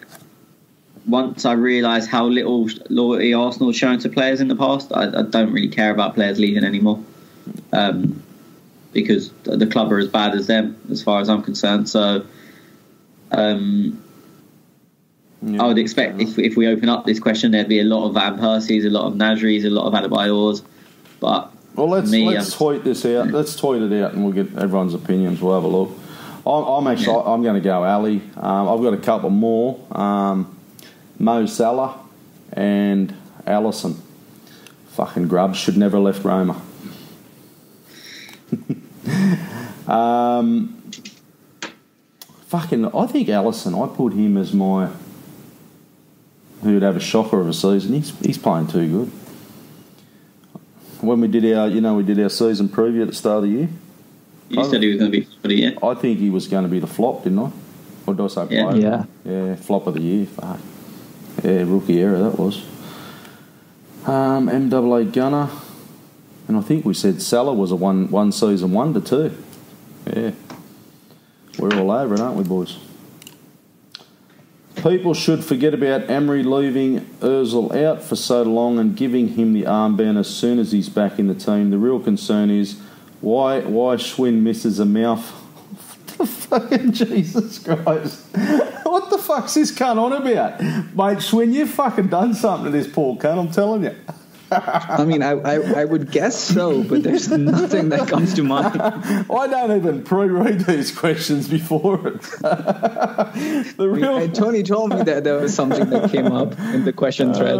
once I realised how little loyalty Arsenal have shown to players in the past, I don't really care about players leaving anymore, because the club are as bad as them, as far as I'm concerned. So I would expect if we open up this question, there'd be a lot of Van Persies, a lot of Nasris, a lot of Adebayors. But let's tweet this out. Let's tweet it out, and we'll get everyone's opinions. We'll have a look. I'm going to go Ali. I've got a couple more. Mo Salah and Alisson. Fucking grubs, should never have left Roma. I think Alisson, I put him as my who'd have a shocker of a season. He's playing too good. When we did our season preview at the start of the year, you said he was going to be flop of the year. I think he was going to be the flop, didn't I? Or did I say player? Yeah, flop of the year. Fuck. Yeah, rookie era that was. MAA Gunner, and I think we said Salah was a one season wonder too. Yeah, we're all over it, aren't we, boys? People should forget about Emery leaving Ozil out for so long and giving him the armband as soon as he's back in the team. The real concern is why Schwinn misses a mouth. Fucking Jesus Christ. What the fuck's this cunt on about? Mate, Schwinn, you've fucking done something to this poor cunt, I'm telling you. I mean, I would guess so, but there's nothing that comes to mind. I don't even pre-read these questions before it. Tony told me that there was something that came up in the question thread.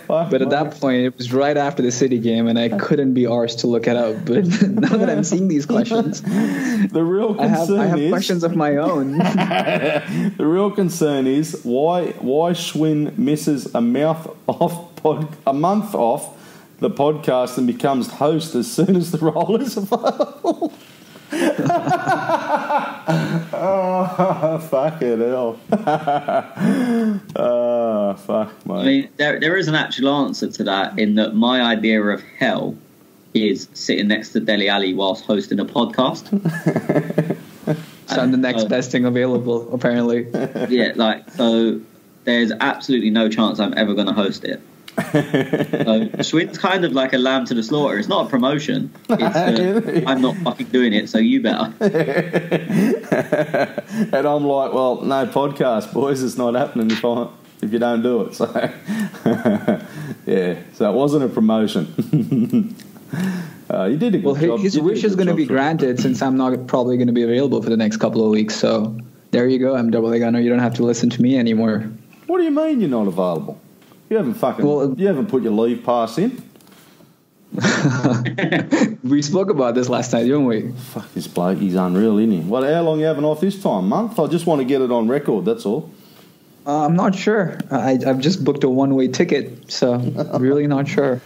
But at that point, it was right after the City game, and I couldn't be arsed to look it up. But now that I'm seeing these questions, the real concern I have questions of my own. The real concern is why Schwinn misses a month off the podcast and becomes host as soon as the role is available. Oh, fucking hell. Oh, fuck, mate. I mean, there is an actual answer to that, in that my idea of hell is sitting next to Dele Alli whilst hosting a podcast. So I'm the next best thing available, apparently. Yeah, so there's absolutely no chance I'm ever going to host it. So Schwind's kind of like a lamb to the slaughter. It's not a promotion. It's I'm not fucking doing it, so you better. And I'm like, well, no podcast, boys. It's not happening if you don't do it. So yeah, so it wasn't a promotion. You did a good job. His wish is going to be granted since I'm not probably going to be available for the next couple of weeks. So there you go, MAA Gunner. You don't have to listen to me anymore. What do you mean you're not available? You haven't put your leave pass in. We spoke about this last night, didn't we? Fuck this bloke, he's unreal, isn't he? Well, how long are you having off this time? Month? I just want to get it on record, that's all. I'm not sure. I've just booked a one-way ticket, so I'm really not sure.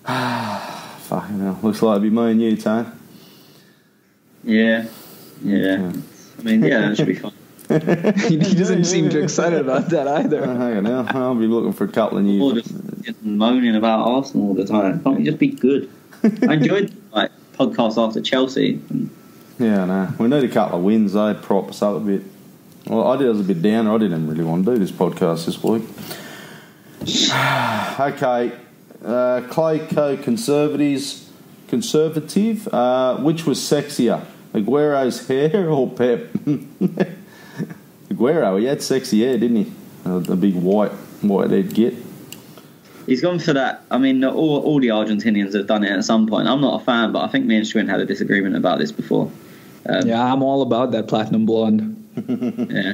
Fucking hell. Looks like it'd be me and you, Tane. Yeah. I mean, that should be fun. He doesn't seem too excited about that either. Hang on, I'll be looking for a couple of years. Or just moaning about Arsenal all the time. Can't we just be good? I enjoyed podcasts after Chelsea. Yeah, no. We need a couple of wins, though. Prop us up a bit. Well, I was a bit down. I didn't really want to do this podcast this week. Okay. Clayco conservative. Which was sexier, Aguero's hair or Pep? Aguero, he had sexy hair, didn't he? The big white head git. He's gone for that. I mean, all the Argentinians have done it at some point. I'm not a fan, but I think me and Schwinn had a disagreement about this before. Yeah, I'm all about that platinum blonde. Yeah.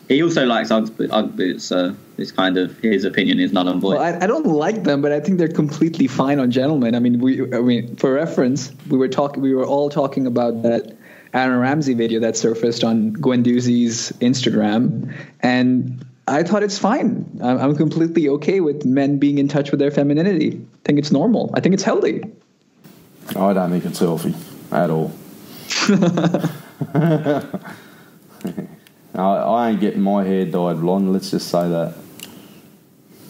He also likes Ugg boots, so it's kind of his opinion is null and void. Well, I don't like them, but I think they're completely fine on gentlemen. I mean, for reference, we were all talking about that Aaron Ramsey video that surfaced on Guendouzi's Instagram, and I thought it's fine. I'm completely okay with men being in touch with their femininity. I think it's normal. I think it's healthy. I don't think it's healthy at all. I ain't getting my hair dyed blonde, let's just say that.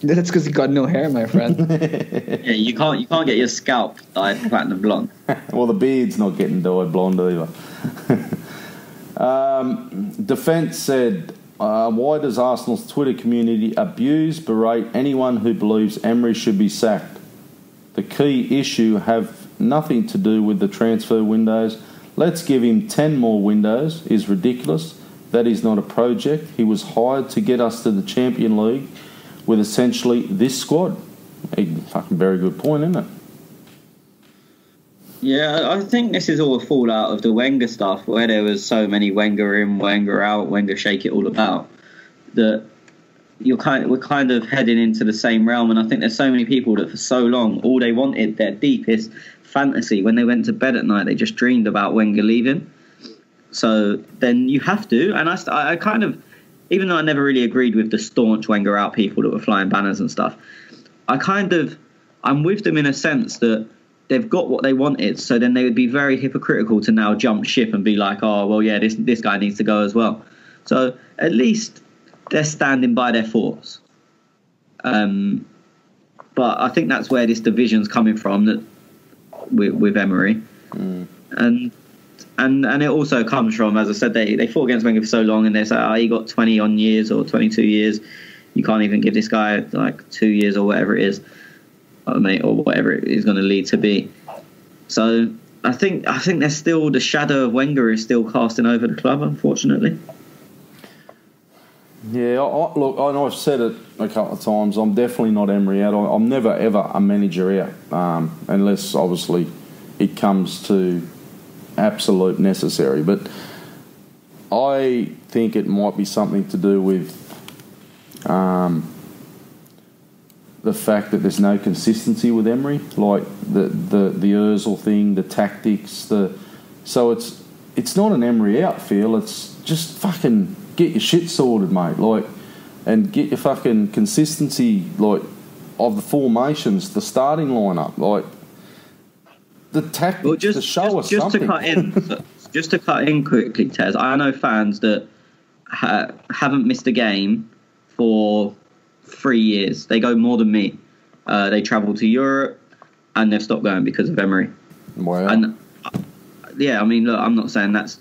That's because you got no hair, my friend. Yeah, you can't get your scalp dyed platinum blonde. Well, the beard's not getting dyed blonde either. Defence said, why does Arsenal's Twitter community abuse, berate anyone who believes Emery should be sacked? The key issue have nothing to do with the transfer windows. Let's give him 10 more windows is ridiculous. That is not a project. He was hired to get us to the Champion League with essentially this squad. A fucking very good point, isn't it? Yeah, I think this is all a fallout of the Wenger stuff, where there was so many Wenger in, Wenger out, Wenger shake it all about, that we're kind of heading into the same realm. And I think there's so many people that for so long, all they wanted, their deepest fantasy, when they went to bed at night, they just dreamed about Wenger leaving. So then you have to, and I kind of, even though I never really agreed with the staunch Wenger out people that were flying banners and stuff, I'm with them in a sense that they've got what they wanted, so then they would be very hypocritical to now jump ship and be like, oh, well, yeah, this guy needs to go as well. So at least they're standing by their thoughts. But I think that's where this division's coming from, that with Emery. And it also comes from, as I said, they fought against Wenger for so long, and they say, oh, he got 20 years or 22 years. You can't even give this guy like 2 years or whatever it is. Or whatever it is going to lead to be. So I think there's still the shadow of Wenger is still casting over the club, unfortunately. Yeah, look, I've said it a couple of times. I'm definitely not Emery out. I'm never ever a manager out, unless obviously it comes to absolute necessary. But I think it might be something to do with the fact that there's no consistency with Emery, like the Ozil thing, the tactics, so it's not an Emery out feel. It's just fucking get your shit sorted, mate. Like, and get your fucking consistency, like, of the formations, the starting lineup, like the tactics to show us something. Just to cut in quickly, Tez. I know fans that haven't missed a game for 3 years. They go more than me. They travel to Europe and they've stopped going because of Emery. Wow. And yeah, I mean, look, I'm not saying that's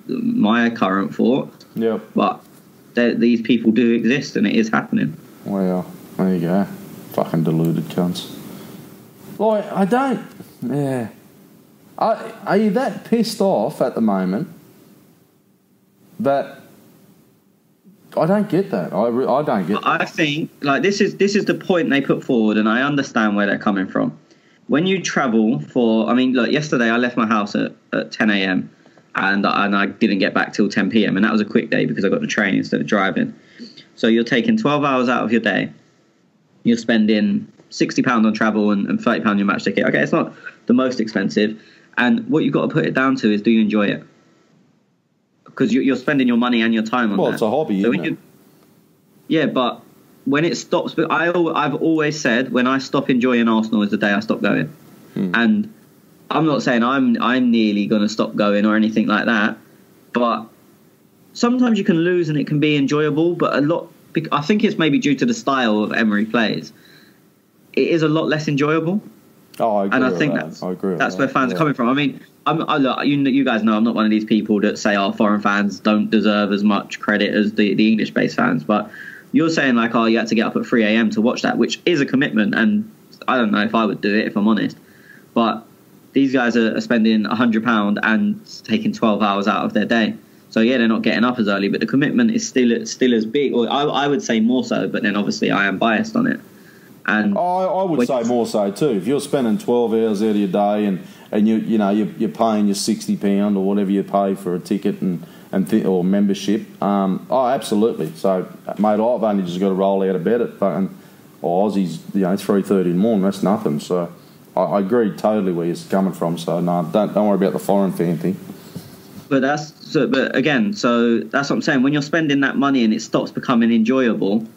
my current thought. Yeah. But these people do exist, and it is happening. Well, there you go. Fucking deluded cunts. Like, I don't. Yeah. Are you that pissed off at the moment that? I don't get that. I don't get that. I think, like, this is the point they put forward, and I understand where they're coming from. When you travel for, I mean, look, yesterday I left my house at 10 a.m. and I didn't get back till 10 p.m. and that was a quick day because I got the train instead of driving. So you're taking 12 hours out of your day. You're spending £60 on travel and £30 on your match ticket. Okay, it's not the most expensive. And what you've got to put it down to is, do you enjoy it? Because you're spending your money and your time on that. Well, it's a hobby, isn't it? Yeah, but when it stops... I've always said, when I stop enjoying Arsenal is the day I stop going. And I'm not saying I'm nearly going to stop going or anything like that, but sometimes you can lose and it can be enjoyable, but I think it's maybe due to the style of Emery plays. It is a lot less enjoyable. Oh, I agree. And I think that's where fans are coming from. I mean, you guys know I'm not one of these people that say, oh, foreign fans don't deserve as much credit as the English-based fans. But you're saying, like, oh, you had to get up at 3 a.m. to watch that, which is a commitment. And I don't know if I would do it, if I'm honest. But these guys are spending £100 and taking 12 hours out of their day. So, yeah, they're not getting up as early, but the commitment is still as big. Or I would say more so, but then obviously I am biased on it. And I would say more so too. If you're spending 12 hours out of your day and you're paying your £60 or whatever you pay for a ticket or membership, absolutely. So, mate, I've only just got to roll out of bed at fucking Aussies, 3:30 in the morning. That's nothing. So, I agree totally where you're coming from. So, no, don't worry about the foreign fan thing. But again, so that's what I'm saying. When you're spending that money and it stops becoming enjoyable.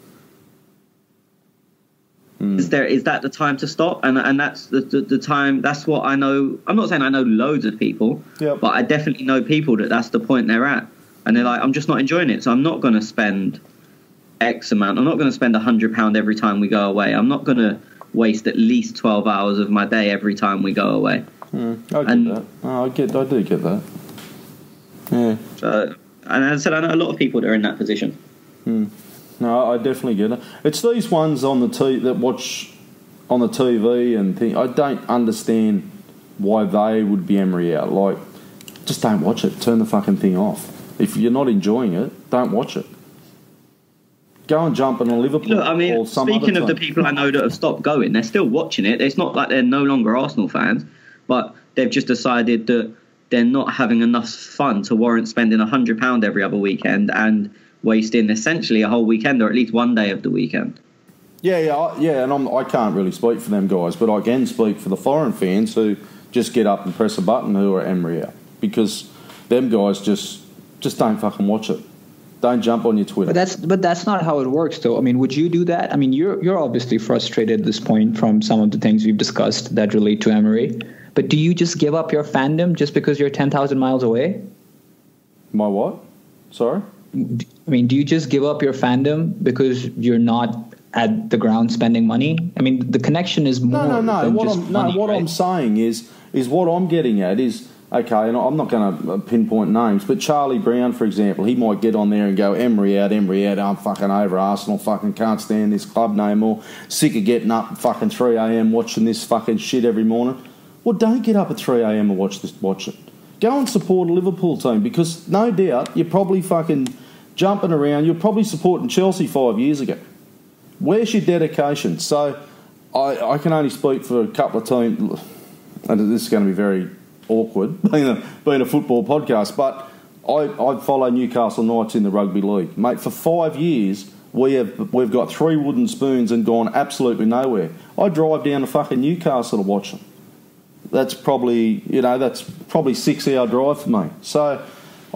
Is that the time to stop? And that's the time. That's what I know. I'm not saying I know loads of people, but I definitely know people that's the point they're at, and they're like, I'm just not enjoying it, so I'm not going to spend X amount. I'm not going to spend £100 every time we go away. I'm not going to waste at least 12 hours of my day every time we go away. I get that. I do get that. Yeah. So And as I said, I know a lot of people that are in that position. No, I definitely get it. It's these ones on the that watch on the TV and think. I don't understand why they would be Emery out. Like, just don't watch it. Turn the fucking thing off. If you're not enjoying it, don't watch it. Go and jump in a Liverpool. Look, I mean, or some speaking other of the team. people I know that have stopped going, they're still watching it. It's not like they're no longer Arsenal fans, but they've just decided that they're not having enough fun to warrant spending £100 every other weekend and wasting essentially a whole weekend or at least one day of the weekend. Yeah, and I can't really speak for them guys, but I can speak for the foreign fans who just get up and press a button who are Emery out, because them guys just don't fucking watch it. Don't jump on your Twitter. But that's not how it works, though. I mean, would you do that? I mean, you're obviously frustrated at this point from some of the things we've discussed that relate to Emery. But do you just give up your fandom just because you're 10,000 miles away? My what? Sorry? I mean, do you just give up your fandom because you're not at the ground spending money? I mean, the connection is more No. What I'm saying is what I'm getting at is, okay, and I'm not going to pinpoint names, but Charlie Brown, for example, he might get on there and go, Emery out, I'm fucking over Arsenal, fucking can't stand this club no more, sick of getting up at fucking 3 a.m. watching this fucking shit every morning. Well, don't get up at 3 a.m. and watch it. Go and support a Liverpool team, because no doubt you're probably fucking jumping around. You're probably supporting Chelsea 5 years ago. Where's your dedication? So I can only speak for a couple of teams, and this is going to be very awkward being a football podcast, but I follow Newcastle Knights in the rugby league, mate. For 5 years we've got 3 wooden spoons and gone absolutely nowhere. I drive down to fucking Newcastle to watch them. That's probably 6 hour drive for me. So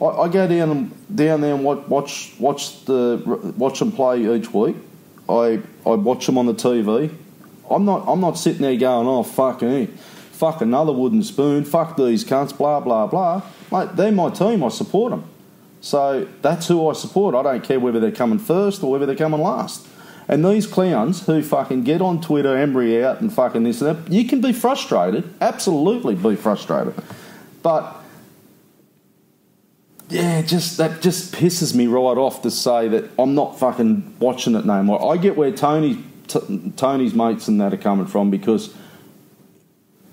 I go down there and watch them play each week. I watch them on the TV. I'm not sitting there going, oh fuck another wooden spoon, fuck these cunts, blah, blah, blah. Mate, they're my team, I support them. So that's who I support. I don't care whether they're coming first or whether they're coming last. And these clowns who fucking get on Twitter, Emery out and fucking this and that, you can be frustrated, absolutely be frustrated. But, yeah, that just pisses me right off to say that I'm not fucking watching it no more. I get where Tony's mates and that are coming from, because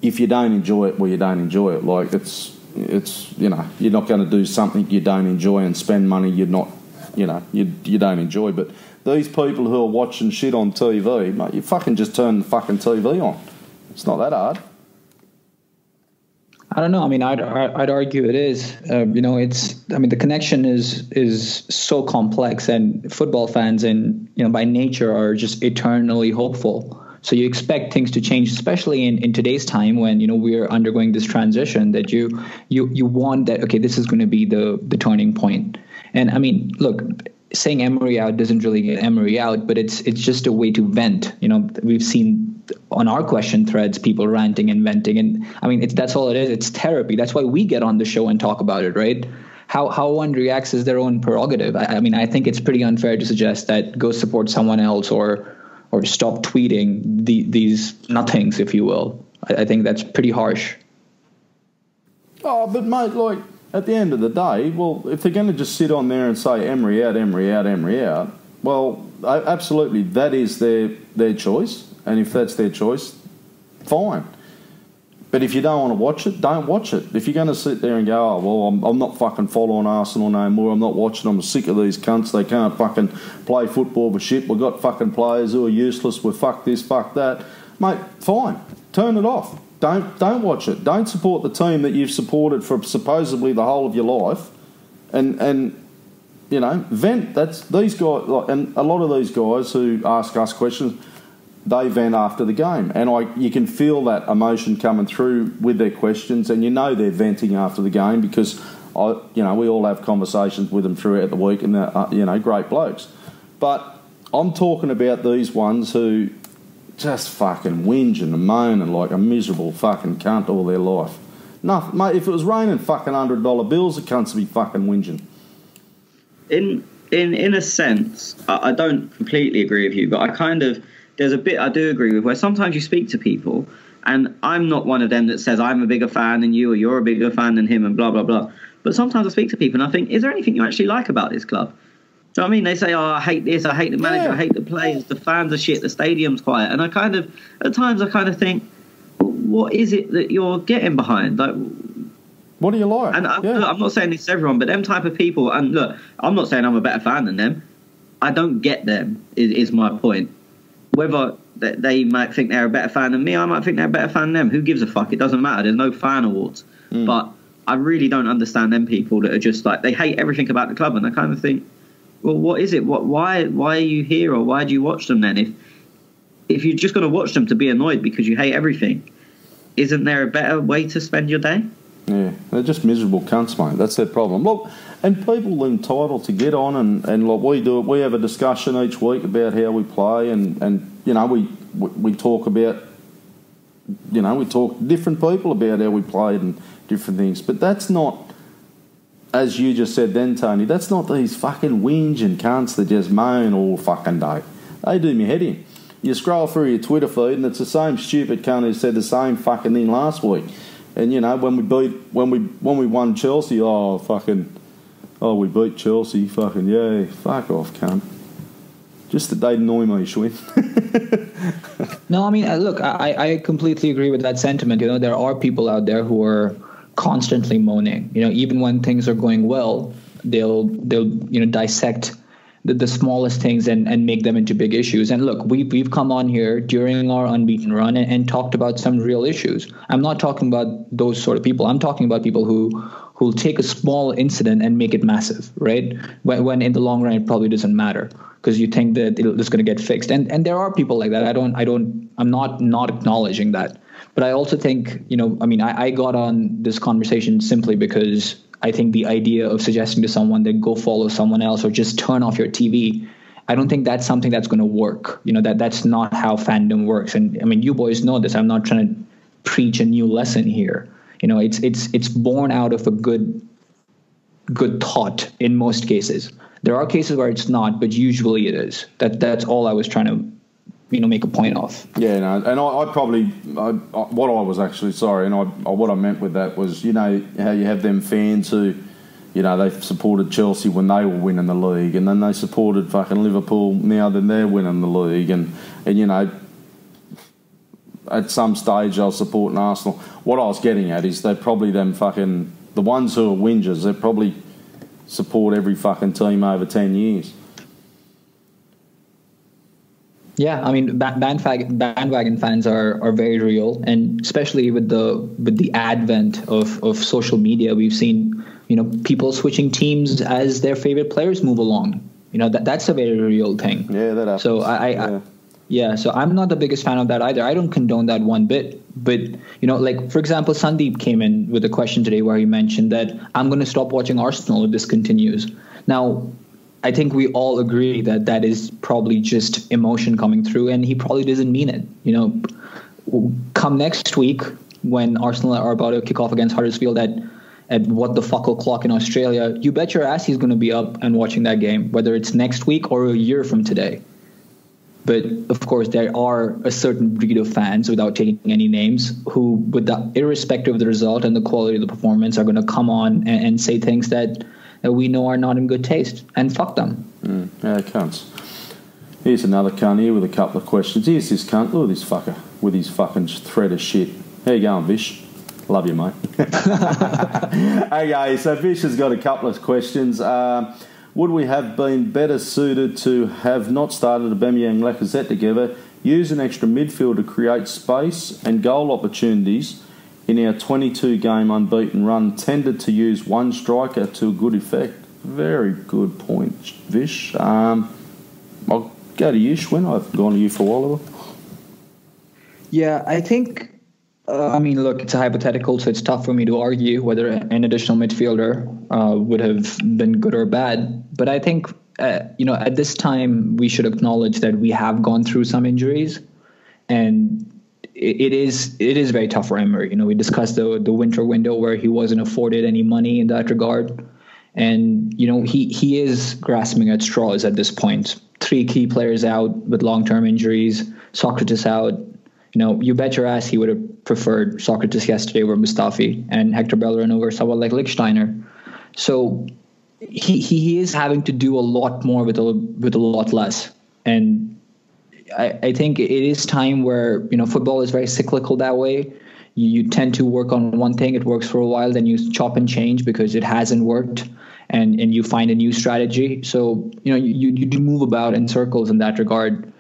if you don't enjoy it, well, you don't enjoy it. Like, it's you're not going to do something you don't enjoy and spend money you don't enjoy. But these people who are watching shit on TV, mate, you fucking just turn the fucking TV on. It's not that hard. I don't know. I mean, I'd argue it is. The connection is so complex, and football fans, and by nature, are just eternally hopeful. So you expect things to change, especially in today's time when we're undergoing this transition. That you want that. Okay, this is going to be the turning point. And I mean, look, saying Emery out doesn't really get Emery out, but it's just a way to vent. We've seen on our question threads people ranting and venting, and I mean that's all it is. It's therapy. That's why we get on the show and talk about it, right? How one reacts is their own prerogative. I mean, I think it's pretty unfair to suggest that go support someone else or stop tweeting these nothings, if you will. I think that's pretty harsh. Oh, but mate, like, at the end of the day, well, if they're going to just sit on there and say Emery out, well, absolutely, that is their choice. And if that's their choice, fine. But if you don't want to watch it, don't watch it. If you're going to sit there and go, oh, well, I'm not fucking following Arsenal no more, I'm not watching, I'm sick of these cunts, they can't fucking play football for shit, we've got fucking players who are useless, we're fuck this, fuck that. Mate, fine. Turn it off. Don't watch it. Don't support the team that you've supported for supposedly the whole of your life. And vent. That's these guys, and a lot of these guys who ask us questions, they vent after the game, and you can feel that emotion coming through with their questions, and they're venting after the game, because we all have conversations with them throughout the week, and they're great blokes. But I'm talking about these ones who just fucking whinge and moan and like a miserable fucking cunt all their life. No, mate, if it was raining fucking $100 bills, the cunts would be fucking whinging. In a sense, I don't completely agree with you, but there's a bit I do agree with, where sometimes you speak to people, and I'm not one of them that says I'm a bigger fan than you or you're a bigger fan than him and blah, blah, blah. But sometimes I speak to people and I think, is there anything you actually like about this club? Do you know what I mean? They say, oh, I hate this, I hate the manager, I hate the players, the fans are shit, the stadium's quiet. And at times I kind of think, what is it that you're getting behind? Like, what do you like? And look, I'm not saying this to everyone, but them type of people, and look, I'm not saying I'm a better fan than them. I don't get them, is my point. Whether they might think they're a better fan than me, I might think they're a better fan than them. Who gives a fuck? It doesn't matter. There's no fan awards. But I really don't understand them people that are just like, they hate everything about the club, and I kind of think, well, what is it? Why are you here, or why do you watch them then? If you're just going to watch them to be annoyed because you hate everything, isn't there a better way to spend your day? Yeah, they're just miserable cunts, mate. That's their problem. Look, and people are entitled to get on and like we do it. We have a discussion each week about how we play, and you know we talk about, you know, we talk to different people about how we played and different things. But that's not, as you just said then, Tony, that's not these fucking whinge and cunts that just moan all fucking day. They do me head in. You scroll through your Twitter feed and it's the same stupid cunt who said the same fucking thing last week. And you know, when we won Chelsea, we beat Chelsea, fucking yay, fuck off, cunt. Just that they annoy me, Schwinn. No, I mean, look, I completely agree with that sentiment. You know, there are people out there who are constantly moaning. You know, even when things are going well, they'll dissect the smallest things and make them into big issues. And look, we've come on here during our unbeaten run and talked about some real issues. I'm not talking about those sort of people. I'm talking about people who'll take a small incident and make it massive, right? When in the long run it probably doesn't matter because you think that it's going to get fixed. And there are people like that. I'm not acknowledging that. But I also think, you know, I mean, I got on this conversation simply because I think the idea of suggesting to someone that go follow someone else or just turn off your TV, I don't think that's something that's going to work. You know, that's not how fandom works. And I mean, you boys know this. I'm not trying to preach a new lesson here. You know, it's born out of a good thought in most cases. There are cases where it's not, but usually it is. That's all I was trying to, you know, make a point of. Yeah, no, and what I meant with that was, you know, how you have them fans who, you know, they supported Chelsea when they were winning the league, and then they supported fucking Liverpool now that they're winning the league, and you know, at some stage they'll support Arsenal. What I was getting at is they're probably them fucking, the ones who are whingers, they probably support every fucking team over 10 years. Yeah, I mean, bandwagon fans are very real, and especially with the advent of social media, we've seen, you know, people switching teams as their favorite players move along. You know, that's a very real thing. Yeah, that happens. So so I'm not the biggest fan of that either. I don't condone that one bit. But, you know, like, for example, Sandeep came in with a question today where he mentioned that I'm going to stop watching Arsenal if this continues. Now, I think we all agree that is probably just emotion coming through, and he probably doesn't mean it. You know, come next week when Arsenal are about to kick off against Huddersfield at what the fuck o'clock in Australia, you bet your ass he's going to be up and watching that game, whether it's next week or a year from today. But of course, there are a certain breed of fans, without taking any names, who, irrespective of the result and the quality of the performance, are going to come on and say things that we know are not in good taste, and fuck them. Yeah, cunts. Here's another cunt here with a couple of questions. Here's this cunt. Look at this fucker with his fucking thread of shit. How you going, Vish? Love you, mate. Okay, so Vish has got a couple of questions. Would we have been better suited to have not started Aubameyang and Lacazette together, use an extra midfield to create space and goal opportunities? In our 22-game unbeaten run, tended to use one striker to a good effect. Very good point, Vish. I'll go to you, Schwinn. I've gone to you for a while. Yeah, I think, I mean, look, it's a hypothetical, so it's tough for me to argue whether an additional midfielder would have been good or bad. But I think, you know, at this time, we should acknowledge that we have gone through some injuries, and it is very tough for Emery. You know, we discussed the winter window where he wasn't afforded any money in that regard. And, you know, he is grasping at straws at this point. 3 key players out with long-term injuries, Sokratis out. You know, you bet your ass he would have preferred Sokratis yesterday over Mustafi and Hector Bellerin over someone like Lichtsteiner. So he is having to do a lot more with a lot less. And I think it is time where, football is very cyclical that way. You tend to work on one thing, it works for a while, then you chop and change because it hasn't worked, and you find a new strategy. So, you do move about in circles in that regard.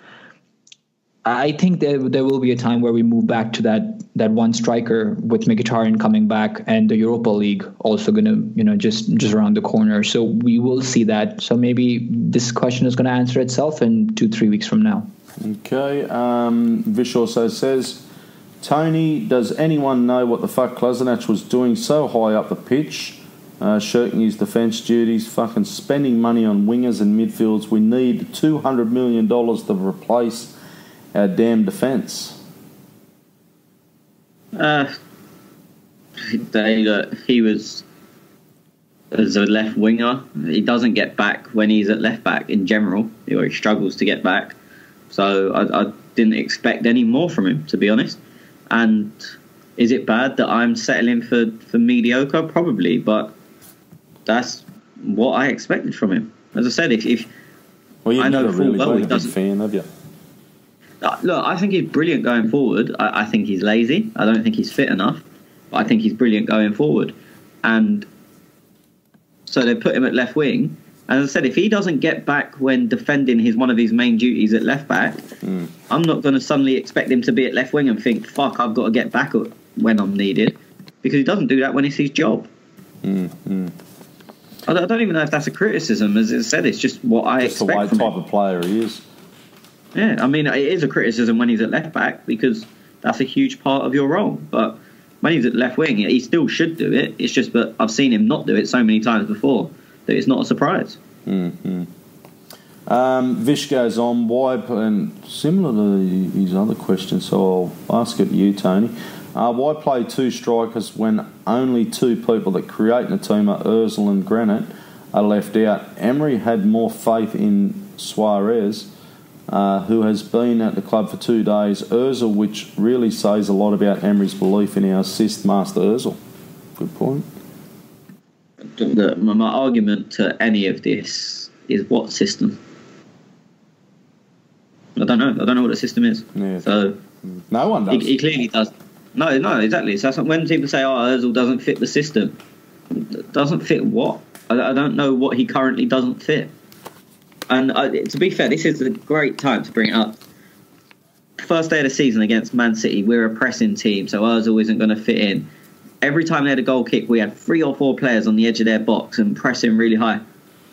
I think there will be a time where we move back to that one striker with Mkhitaryan coming back and the Europa League also going to, just around the corner. So we will see that. So maybe this question is going to answer itself in 2-3 weeks from now. Okay. Vish also says, Tony, does anyone know what the fuck Kolasinac was doing so high up the pitch? Shirking his defence duties, fucking spending money on wingers and midfields. We need $200 million to replace our damn defence. He was, as a left winger, he doesn't get back when he's at left back in general. He struggles to get back. So I didn't expect any more from him, to be honest. And is it bad that I'm settling for mediocre? Probably, but that's what I expected from him. As I said, if I know full well he doesn't. Fan, have you? Look, I think he's brilliant going forward. I think he's lazy. I don't think he's fit enough. But I think he's brilliant going forward. And so they put him at left wing. And as I said, if he doesn't get back when defending one of his main duties at left back, I'm not going to suddenly expect him to be at left wing and think, fuck, I've got to get back when I'm needed. Because he doesn't do that when it's his job. I don't even know if that's a criticism. As I said, it's just what I expect from him. The type of player he is. Yeah, I mean, it is a criticism when he's at left back because that's a huge part of your role. But when he's at left wing, he still should do it. It's just that I've seen him not do it so many times before that it's not a surprise. Vish goes on, why, and similar to his other question, so I'll ask it to you, Tony. Why play two strikers when only two people that create in a team are Ozil and Granit are left out? Emery had more faith in Suarez, who has been at the club for 2 days. Ozil, which really says a lot about Emery's belief in our assist master Ozil. Good point. My argument to any of this is what system? I don't know what the system is. Yeah. So no one does. He clearly does. No, exactly. So when people say, Ozil doesn't fit the system, doesn't fit what? I don't know what he currently doesn't fit. And to be fair, this is a great time to bring it up. First day of the season against Man City, we're a pressing team, so Ozil isn't going to fit in. Every time they had a goal kick, we had 3 or 4 players on the edge of their box and pressing really high.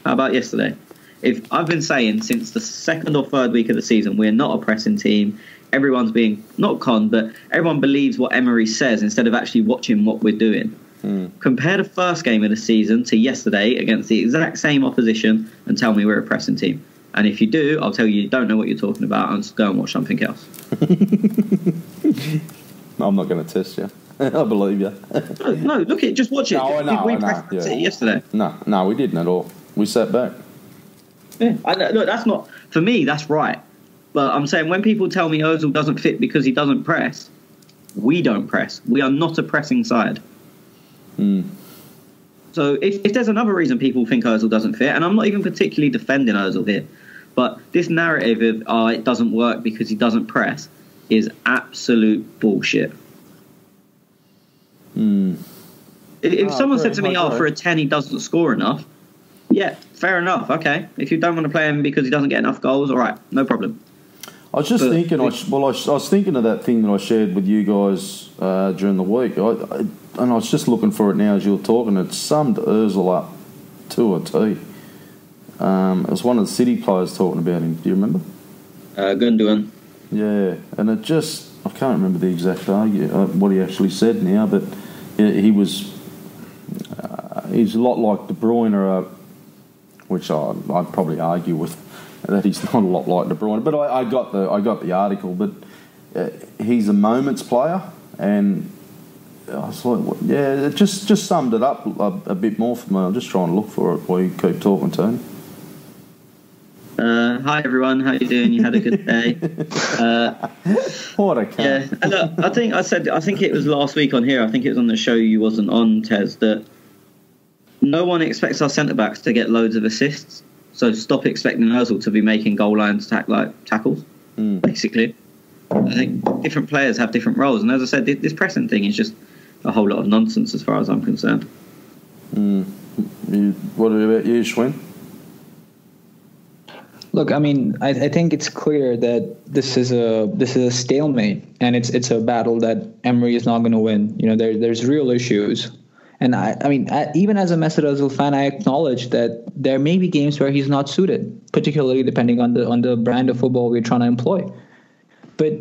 How about yesterday? If I've been saying since the 2nd or 3rd week of the season, we're not a pressing team. Everyone's being, not conned, but everyone believes what Emery says instead of actually watching what we're doing. Compare the first game of the season to yesterday against the exact same opposition and tell me we're a pressing team. And if you do, I'll tell you don't know what you're talking about and just go and watch something else. I'm not going to test you. I believe you. No, look at it. Just watch it. Did we press City yesterday? No, we didn't at all. We sat back. Yeah, look, that's not for me. That's right. But I'm saying when people tell me Ozil doesn't fit because he doesn't press, we don't press. We are not a pressing side. So if there's another reason people think Ozil doesn't fit, and I'm not even particularly defending Ozil here, but this narrative of it doesn't work because he doesn't press is absolute bullshit. If someone said to me, for a 10 he doesn't score enough, yeah, fair enough, okay. If you don't want to play him because he doesn't get enough goals, all right, no problem. I was just thinking, I was thinking of that thing that I shared with you guys during the week, and I was just looking for it now as you were talking. It summed Ozil up to a T. It was one of the City players talking about him. Do you remember? Gundogan. Yeah, and it just, I can't remember the exact what he actually said now, but he was, he's a lot like De Bruyne, which I'd probably argue with that he's not a lot like De Bruyne. But I got the article, but he's a moments player, and I was like, yeah, it just summed it up a bit more for me. I'm just trying to look for it while you keep talking, Tony. Hi everyone, how you doing? You had a good day? What a cunt. Yeah, and look, I think it was last week on here. I think it was on the show you wasn't on, Tez. That no one expects our centre-backs to get loads of assists. So stop expecting Ozil to be making goal line tackles, basically. I think different players have different roles. And as I said, this pressing thing is just a whole lot of nonsense as far as I'm concerned. What about you, Schwinn? Look, I mean, I think it's clear that this is a stalemate, and it's a battle that Emery is not going to win. You know, there's real issues, and I mean, even as a Mesut Ozil fan, I acknowledge that there may be games where he's not suited, particularly depending on the brand of football we're trying to employ. But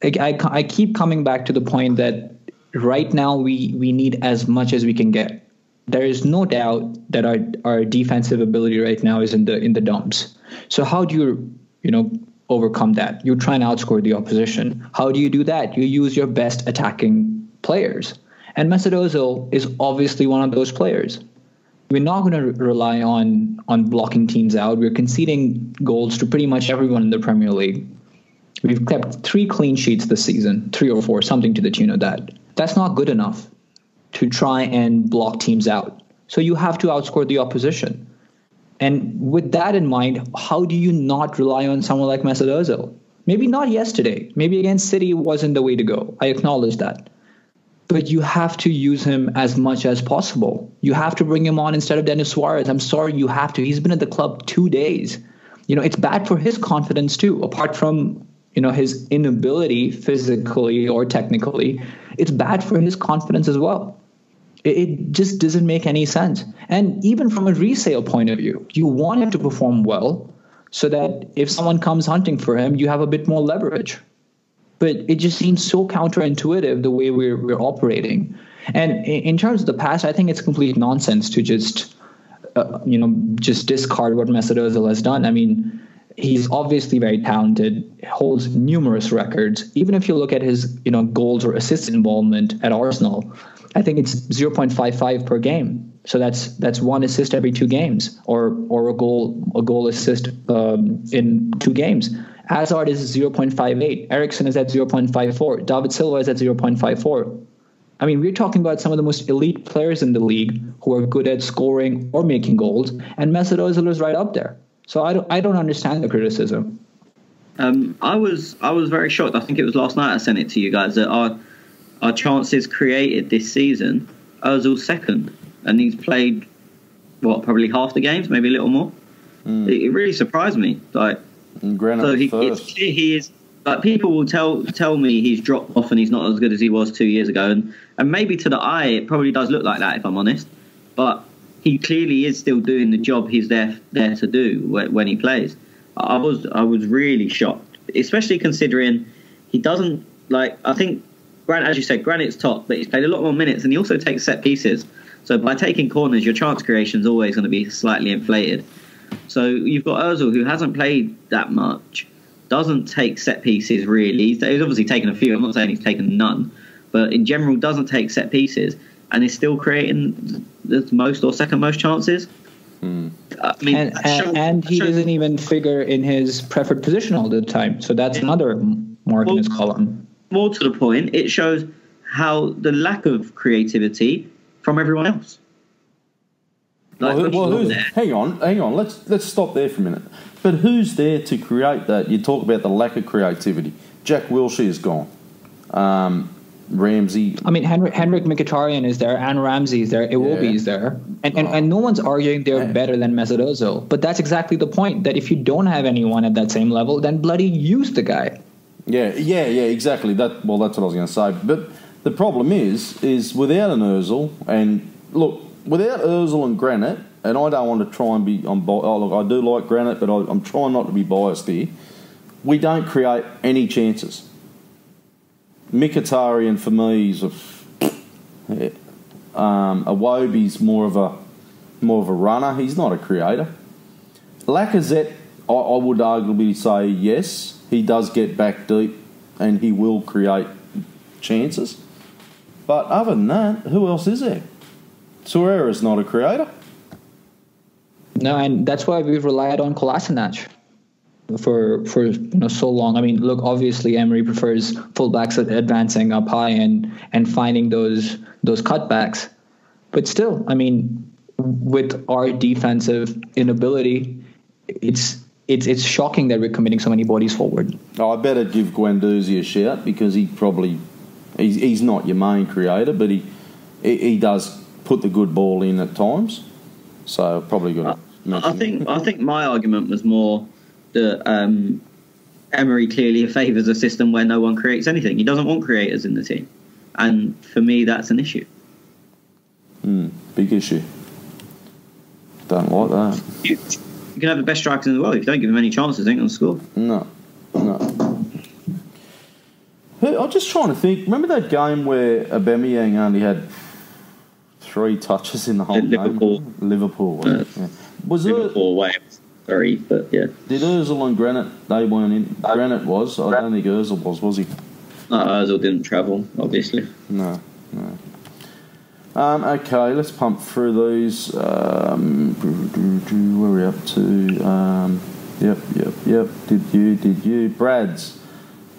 I keep coming back to the point that right now we need as much as we can get. There is no doubt that our defensive ability right now is in the dumps. So how do you overcome that? You try and outscore the opposition. How do you do that? You use your best attacking players. And Mesut Ozil is obviously one of those players. We're not going to rely on blocking teams out. We're conceding goals to pretty much everyone in the Premier League. We've kept 3 clean sheets this season, 3 or 4, something to the tune of that. That's not good enough to try and block teams out. So you have to outscore the opposition. And with that in mind, how do you not rely on someone like Mesut Ozil? Maybe not yesterday. Maybe against City wasn't the way to go. I acknowledge that. But you have to use him as much as possible. You have to bring him on instead of Denis Suarez. I'm sorry, you have to. He's been at the club 2 days. You know, it's bad for his confidence too, apart from, his inability physically or technically. It's bad for his confidence as well. It just doesn't make any sense. And even from a resale point of view, you want him to perform well so that if someone comes hunting for him, you have a bit more leverage. But it just seems so counterintuitive the way we're operating. And in terms of the past, I think it's complete nonsense to just discard what Mesut Ozil has done. I mean, he's obviously very talented, holds numerous records. Even if you look at his goals or assist involvement at Arsenal, I think it's 0.55 per game. So that's 1 assist every 2 games, or a goal assist in 2 games. Hazard is 0.58. Eriksen is at 0.54. David Silva is at 0.54. I mean, we're talking about some of the most elite players in the league who are good at scoring or making goals, and Mesut Ozil is right up there. So I don't understand the criticism. I was very shocked. I think it was last night I sent it to you guys that our chances created this season, Ozil's second, and he's played probably half the games, maybe a little more. It really surprised me. It's clear he is. People will tell me he's dropped off and he's not as good as he was 2 years ago, and maybe to the eye it probably does look like that if I'm honest, but he clearly is still doing the job he's there to do when he plays. I was really shocked, especially considering he doesn't I think Grant, as you said, Granit's top, but he's played a lot more minutes and he also takes set pieces. So by taking corners, your chance creation is always going to be slightly inflated. So you've got Ozil, who hasn't played that much, doesn't take set pieces really. He's obviously taken a few. I'm not saying he's taken none, but in general doesn't take set pieces and is still creating the most or second most chances. I mean, and he doesn't even figure in his preferred position all the time. So that's another mark in his column. More to the point, it shows how the lack of creativity from everyone else. Hang on. Let's stop there for a minute. But who's there to create that? You talk about the lack of creativity. Jack Wilshere is gone. Ramsey. I mean, Henrik Mkhitaryan is there. Aaron Ramsey is there. Iwobi is there. And no one's arguing they're better than Mesut Ozil. But that's exactly the point, that if you don't have anyone at that same level, then bloody use the guy. Yeah, exactly. That's what I was going to say. But the problem is without an Ozil, and look, without Ozil and Granit, and I don't want to try and be look, I do like Granit, but I'm trying not to be biased here. We don't create any chances. Mkhitaryan for me is Iwobi's more of a runner. He's not a creator. Lacazette, I would arguably say yes, he does get back deep and he will create chances. But other than that, who else is there? Torreira's not a creator. No, and that's why we've relied on Kolasinac for so long. I mean, look, obviously Emery prefers fullbacks advancing up high and finding those cutbacks. But still, I mean, with our defensive inability, it's shocking that we're committing so many bodies forward. I better give Guendouzi a shout because he's not your main creator, but he does put the good ball in at times. So probably got to I think my argument was more that Emery clearly favours a system where no one creates anything. He doesn't want creators in the team, and for me, that's an issue. Big issue. Don't like that. You can have the best strikers in the world if you don't give them any chances. They ain't going to score. No. I'm just trying to think. Remember that game where Aubameyang only had 3 touches in the whole Liverpool. game? Liverpool. Yeah. Was Liverpool away. Sorry, but yeah. Did Ozil and Granit, they weren't in? Granit was. I don't think Ozil was he? No, Ozil didn't travel, obviously. No. Okay, let's pump through these. Where are we up to? Yep. Did you? Brad's.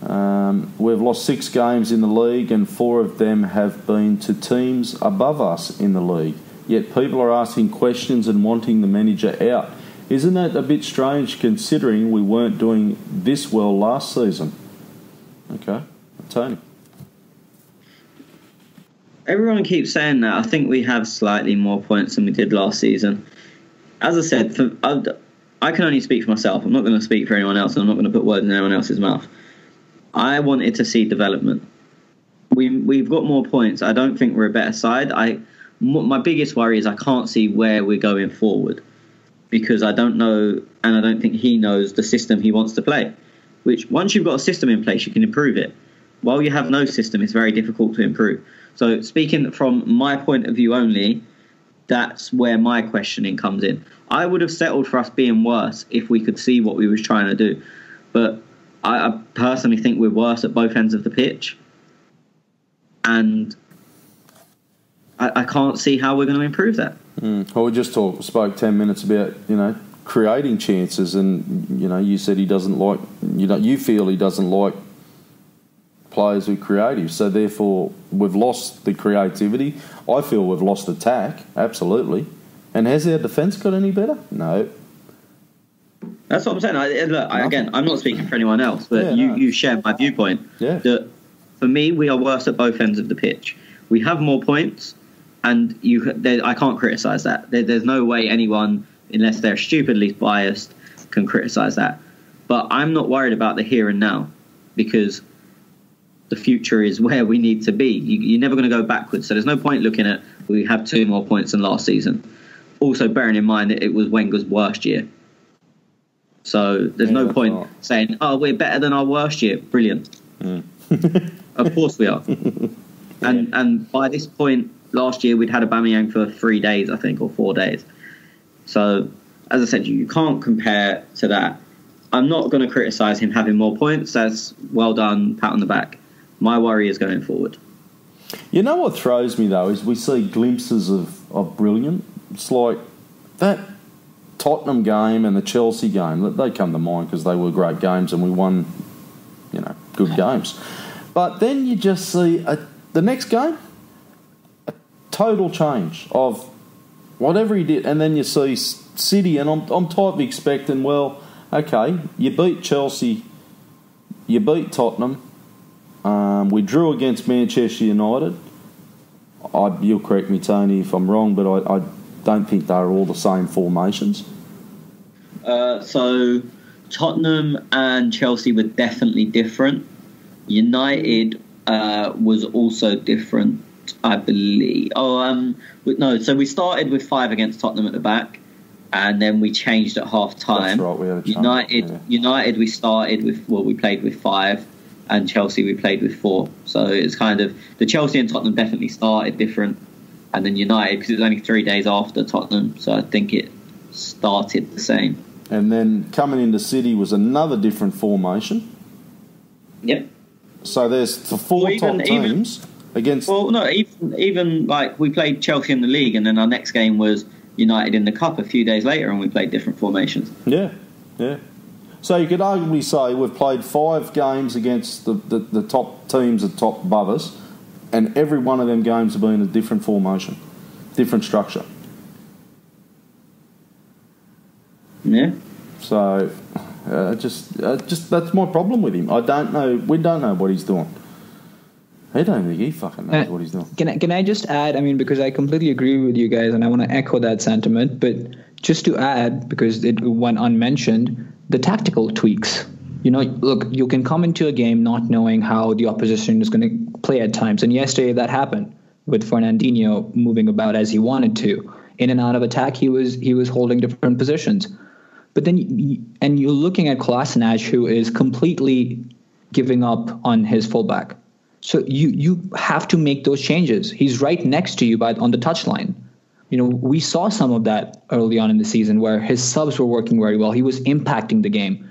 We've lost 6 games in the league and 4 of them have been to teams above us in the league. Yet people are asking questions and wanting the manager out. Isn't that a bit strange considering we weren't doing this well last season? Okay, Tony. Everyone keeps saying that. I think we have slightly more points than we did last season. As I said, I can only speak for myself. I'm not going to speak for anyone else, and I'm not going to put words in anyone else's mouth. I wanted to see development. We've got more points. I don't think we're a better side. My biggest worry is I can't see where we're going forward because I don't know, and I don't think he knows the system he wants to play. Which once you've got a system in place, you can improve it. While you have no system, it's very difficult to improve. So speaking from my point of view only, that's where my questioning comes in. I would have settled for us being worse if we could see what we was trying to do. But I personally think we're worse at both ends of the pitch. And I can't see how we're going to improve that. Well, we just spoke 10 minutes about, creating chances and, you said he doesn't like, you feel he doesn't like players who are creative. So therefore, we've lost the creativity. I feel we've lost attack, absolutely. And has our defence got any better? No. That's what I'm saying. Again, I'm not speaking for anyone else, but you share my viewpoint. Yeah. That for me, we are worse at both ends of the pitch. We have more points, and I can't criticise that. There's no way anyone, unless they're stupidly biased, can criticise that. But I'm not worried about the here and now because the future is where we need to be. You're never going to go backwards. So there's no point looking at we have 2 more points than last season. Also, bearing in mind that it was Wenger's worst year. So there's no point saying, we're better than our worst year. Brilliant. Of course we are. And by this point, last year, we'd had Aubameyang for 3 days, I think, or 4 days. So, as I said, you can't compare to that. I'm not going to criticise him having more points. That's well done, pat on the back. My worry is going forward. You know what throws me, though, is we see glimpses of brilliant. It's like that Tottenham game and the Chelsea game, they come to mind because they were great games and we won, good games. But then you just see the next game, a total change of whatever he did. And then you see City, and I'm type of expecting, well, okay, you beat Chelsea, you beat Tottenham, we drew against Manchester United. You'll correct me, Tony, if I'm wrong, but I don't think they're all the same formations. So Tottenham and Chelsea were definitely different. United was also different, I believe. So we started with 5 against Tottenham at the back, and then we changed at half time. That's right, we had a change. United we started with, we played with 5, and Chelsea we played with 4. So it's kind of, the Chelsea and Tottenham definitely started different, and then United, because it was only 3 days after Tottenham, so I think it started the same. And then coming into City was another different formation. Yep. So there's the 4 top teams against... Well, no, even like we played Chelsea in the league, and then our next game was United in the Cup a few days later, and we played different formations. Yeah. So you could arguably say we've played 5 games against the top teams at top above us, and every one of them games have been a different formation, different structure. Yeah. So, just that's my problem with him. I don't know. We don't know what he's doing. I don't think he fucking knows what he's doing. Can I just add? I mean, because I completely agree with you guys, and I want to echo that sentiment. But just to add, because it went unmentioned, the tactical tweaks. You know, look, you can come into a game not knowing how the opposition is going to play at times, and yesterday that happened with Fernandinho moving about as he wanted to. In and out of attack, he was holding different positions. But then, you're looking at Kolasinac, who is completely giving up on his fullback. So you have to make those changes. He's right next to you on the touchline. You know, we saw some of that early on in the season where his subs were working very well. He was impacting the game.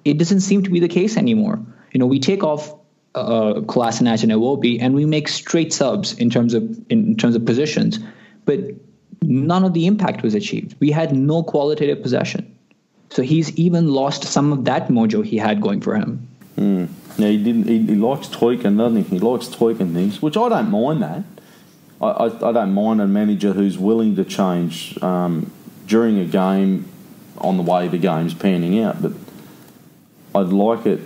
It doesn't seem to be the case anymore. You know, we take off Kolasinac and Iwobi, and we make straight subs in terms of positions, but none of the impact was achieved. We had no qualitative possession. So he's even lost some of that mojo he had going for him. Yeah, he didn't. He likes tweaking, doesn't he? He likes tweaking things, which I don't mind that. I don't mind a manager who's willing to change during a game on the way the game's panning out. But I'd like it.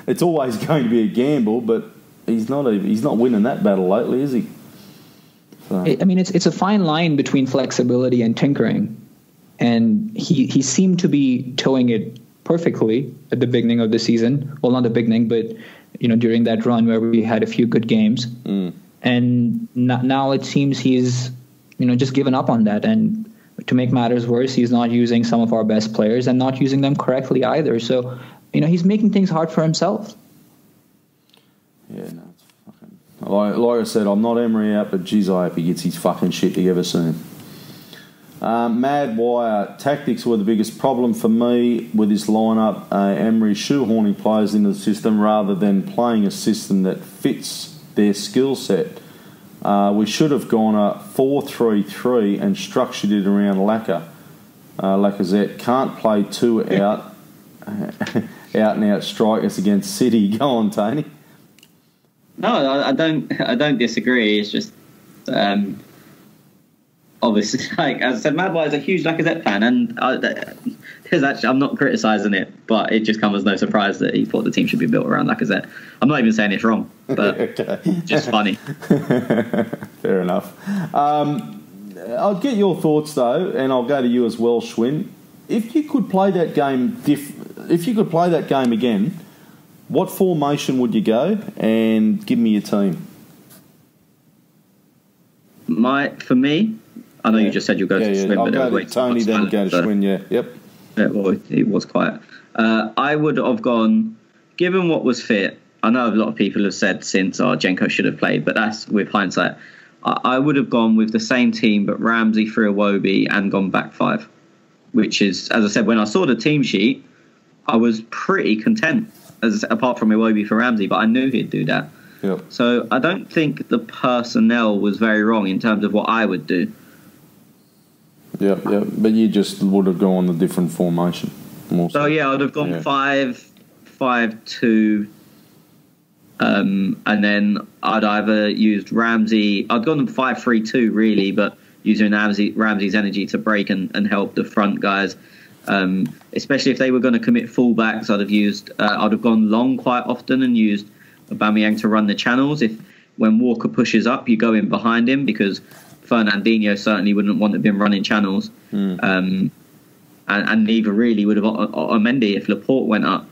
It's always going to be a gamble, but he's not winning that battle lately, is he? So. I mean, it's a fine line between flexibility and tinkering, and he seemed to be towing it perfectly at the beginning of the season. Well, not the beginning, but during that run where we had a few good games. And now it seems he's just given up on that. And to make matters worse, he's not using some of our best players and not using them correctly either. So he's making things hard for himself. Yeah, no, it's fucking like I said, I'm not Emery out, but geez, I hope he gets his fucking shit together soon. Mad Wire, tactics were the biggest problem for me with this lineup. Emery shoehorning players into the system rather than playing a system that fits their skill set. We should have gone a 4-3-3 and structured it around Lacazette. Can't play two out and out strikers against City. Go on, Tony. No, I don't disagree. It's just obviously, like as I said, Mad Wire is a huge Lacazette fan, and I'm not criticising it, but it just comes as no surprise that he thought the team should be built around Lacazette. I'm not even saying it's wrong, but just funny. Fair enough. I'll get your thoughts though, and I'll go to you as well, Schwinn. If you could play that game again, what formation would you go? And give me your team. For me, I know you just said you'll go to Schwinn, I'll go to Tony, then go to Schwinn. Yeah, yep. Yeah, well, it was quiet. I would have gone, given what was fit. I know a lot of people have said since Jenko should have played, but that's with hindsight. I would have gone with the same team, but Ramsey for Iwobi and gone back five, which is, as I said, when I saw the team sheet, I was pretty content, apart from Iwobi for Ramsey, but I knew he'd do that. Yep. So I don't think the personnel was very wrong in terms of what I would do. Yeah. But you just would have gone the different formation. So yeah, I would have gone 5-5-2, and then I'd either used Ramsey. I'd gone 5-3-2 really, but using Ramsey's energy to break and help the front guys. Especially if they were going to commit fullbacks, I'd have gone long quite often and used Aubameyang to run the channels. If when Walker pushes up, you go in behind him, because Fernandinho certainly wouldn't want to have been running channels. And neither really would have Otamendi if Laporte went up.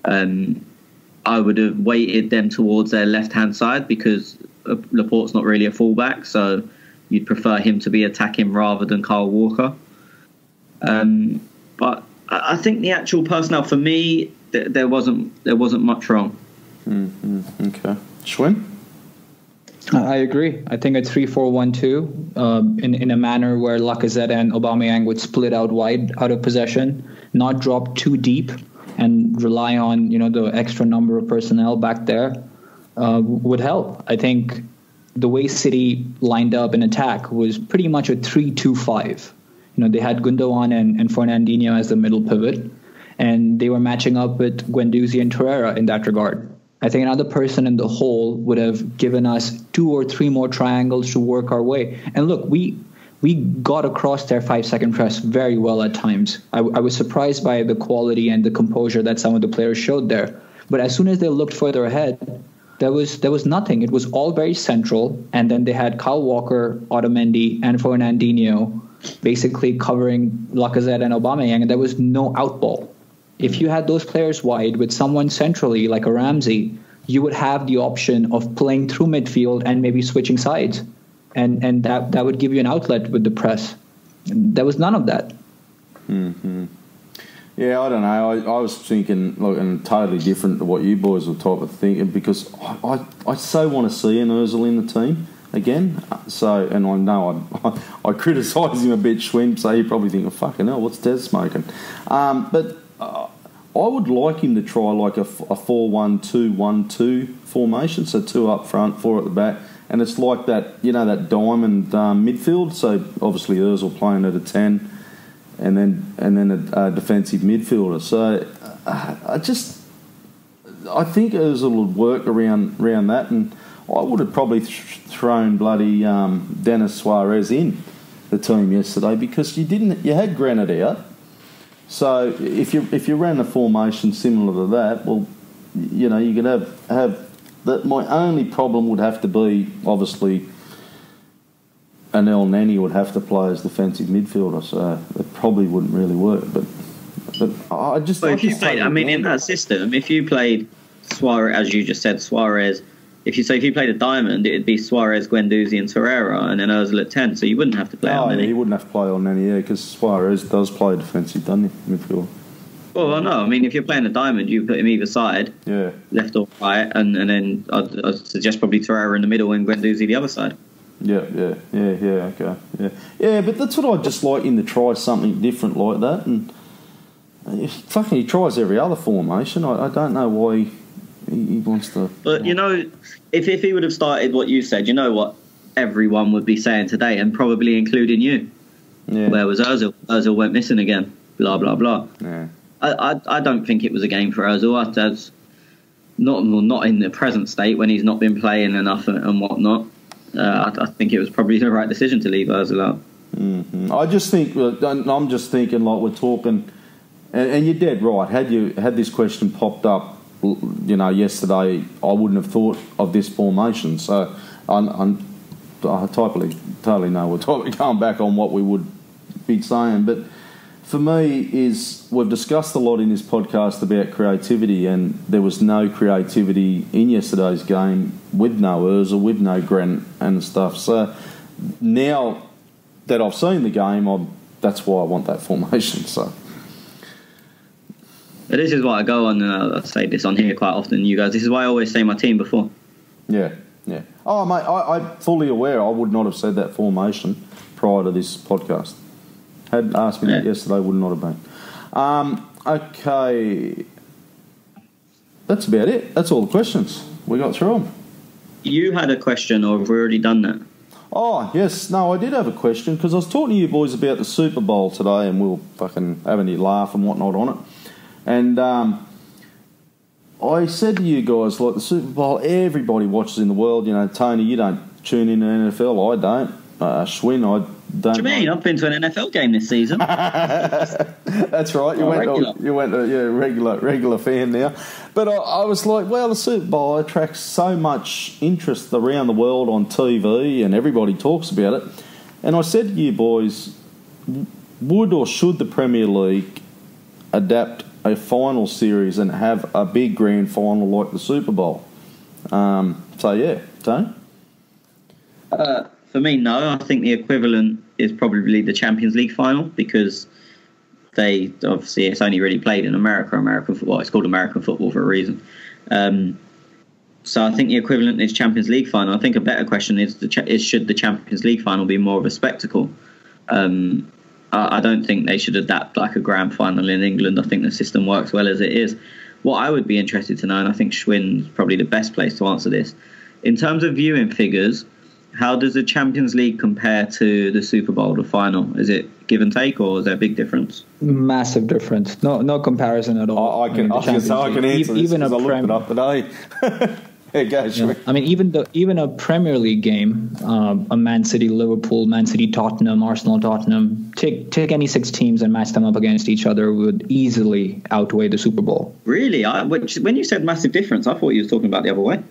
I would have weighted them towards their left-hand side, because Laporte's not really a fullback, so you'd prefer him to be attacking rather than Kyle Walker. But I think the actual personnel, for me, there wasn't much wrong. Okay. Schwinn? I agree. I think a 3-4-1-2 in a manner where Lacazette and Aubameyang would split out wide out of possession, not drop too deep, and rely on the extra number of personnel back there would help. I think the way City lined up in attack was pretty much a 3-2-5. They had Gundogan and Fernandinho as the middle pivot, and they were matching up with Guendouzi and Torreira in that regard. I think another person in the hole would have given us 2 or 3 more triangles to work our way. And look, we we got across their 5-second press very well at times. I was surprised by the quality and the composure that some of the players showed there. But as soon as they looked further ahead, there was nothing. It was all very central, and then they had Kyle Walker, Otamendi, and Fernandinho basically covering Lacazette and Aubameyang, and there was no outball. If you had those players wide with someone centrally like a Ramsey, you would have the option of playing through midfield and maybe switching sides, and that would give you an outlet with the press. There was none of that. Mm-hmm. Yeah, I don't know. I was thinking, look, and totally different to what you boys were type of thinking, because I so want to see an Ozil in the team again. So, and I know I criticise him a bit, Schwinn, so you probably think, oh, fucking hell, what's Des smoking? But I would like him to try like a 4-1-2-1-2 formation, so 2 up front, 4 at the back, and it's like that, you know, that diamond midfield. So obviously Ozil playing at a 10. And then a defensive midfielder. So I think Ozil would work around that, and I would have probably thrown bloody Denis Suarez in the team yesterday, because you had Granit out. So if you ran a formation similar to that, well, you know, you could have that. My only problem would have to be, obviously, and El Neni would have to play as defensive midfielder, so it probably wouldn't really work. But I just. But if you played, I mean, in that system, if you played Suarez, as you just said, Suarez. If you played a diamond, it'd be Suarez, Guendouzi, and Torreira, and then Ozil at 10. So you wouldn't have to play El Neni. Yeah, he wouldn't have to play El Neni, yeah, because Suarez does play defensive, doesn't he, midfield? Well, no. I mean, if you're playing a diamond, you put him either side, yeah, left or right, and then I'd suggest probably Torreira in the middle and Guendouzi the other side. Yeah, okay, yeah. But that's what I'd just like him to try, something different like that. And fucking, he tries every other formation. I don't know why he wants to. But you know, if he would have started what you said, you know what everyone would be saying today, and probably including you. Yeah. Where was Ozil? Ozil went missing again. Blah blah blah. Yeah. I don't think it was a game for Ozil. That's not in the present state when he's not been playing enough and whatnot. I think it was probably the right decision to leave Ozil out. Mm-hmm. I'm just thinking, like, we're talking, and you're dead right. Had this question popped up, you know, yesterday, I wouldn't have thought of this formation. So I totally know we're going back on what we would be saying. But for me, we've discussed a lot in this podcast about creativity, and there was no creativity in yesterday's game with no Ozil, with no Grant and stuff. So now that I've seen the game, that's why I want that formation. So this is why I go on, and I say this on here quite often, you guys. This is why I always say my team before. Yeah. Oh, mate, I'm fully aware I would not have said that formation prior to this podcast. Had asked me that yesterday, would not have been. Okay. That's about it. That's all the questions. We got through them. You had a question, or have we already done that? Oh, yes. No, I did have a question, because I was talking to you boys about the Super Bowl today, and we were fucking having a laugh and whatnot on it. And I said to you guys, like, the Super Bowl, everybody watches in the world. You know, Tony, you don't tune in to NFL. I don't. Schwinn, I don't. What do you mean? I've been to an NFL game this season. That's right. You went to regular fan now. But I was like, well, the Super Bowl attracts so much interest around the world on TV, and everybody talks about it. And I said to you boys, would or should the Premier League adapt a final series and have a big grand final like the Super Bowl? So yeah, Tony? For me, no. I think the equivalent is probably the Champions League final, because they obviously, it's only really played in American football. It's called American football for a reason. So I think the equivalent is Champions League final. I think a better question is should the Champions League final be more of a spectacle? I don't think they should adapt like a grand final in England. I think the system works well as it is. What I would be interested to know, and I think Schwinn's probably the best place to answer this, in terms of viewing figures, how does the Champions League compare to the Super Bowl, the final? Is it give and take, or is there a big difference? Massive difference. No comparison at all. I can answer this, even because I looked it up today. Yeah, go, Yeah. I mean, even a Premier League game, a Man City, Liverpool, Man City, Tottenham, Arsenal, Tottenham. Take any 6 teams and match them up against each other would easily outweigh the Super Bowl. Really? When you said massive difference, I thought you were talking about the other way.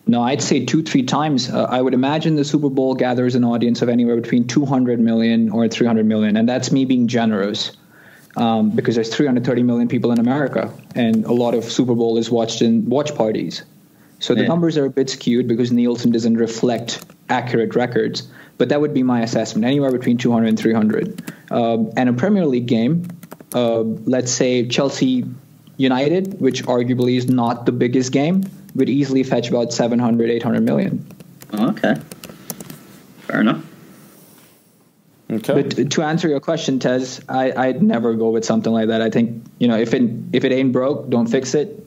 No, I'd say 2-3 times. I would imagine the Super Bowl gathers an audience of anywhere between 200 million or 300 million, and that's me being generous. Because there's 330 million people in America, and a lot of Super Bowl is watched in watch parties. So the numbers are a bit skewed because Nielsen doesn't reflect accurate records. But that would be my assessment, anywhere between 200 and 300. And a Premier League game, let's say Chelsea United, which arguably is not the biggest game, would easily fetch about 700, 800 million. Okay. Fair enough. Okay. But to answer your question, Tez, I'd never go with something like that. I think, if it ain't broke, don't fix it.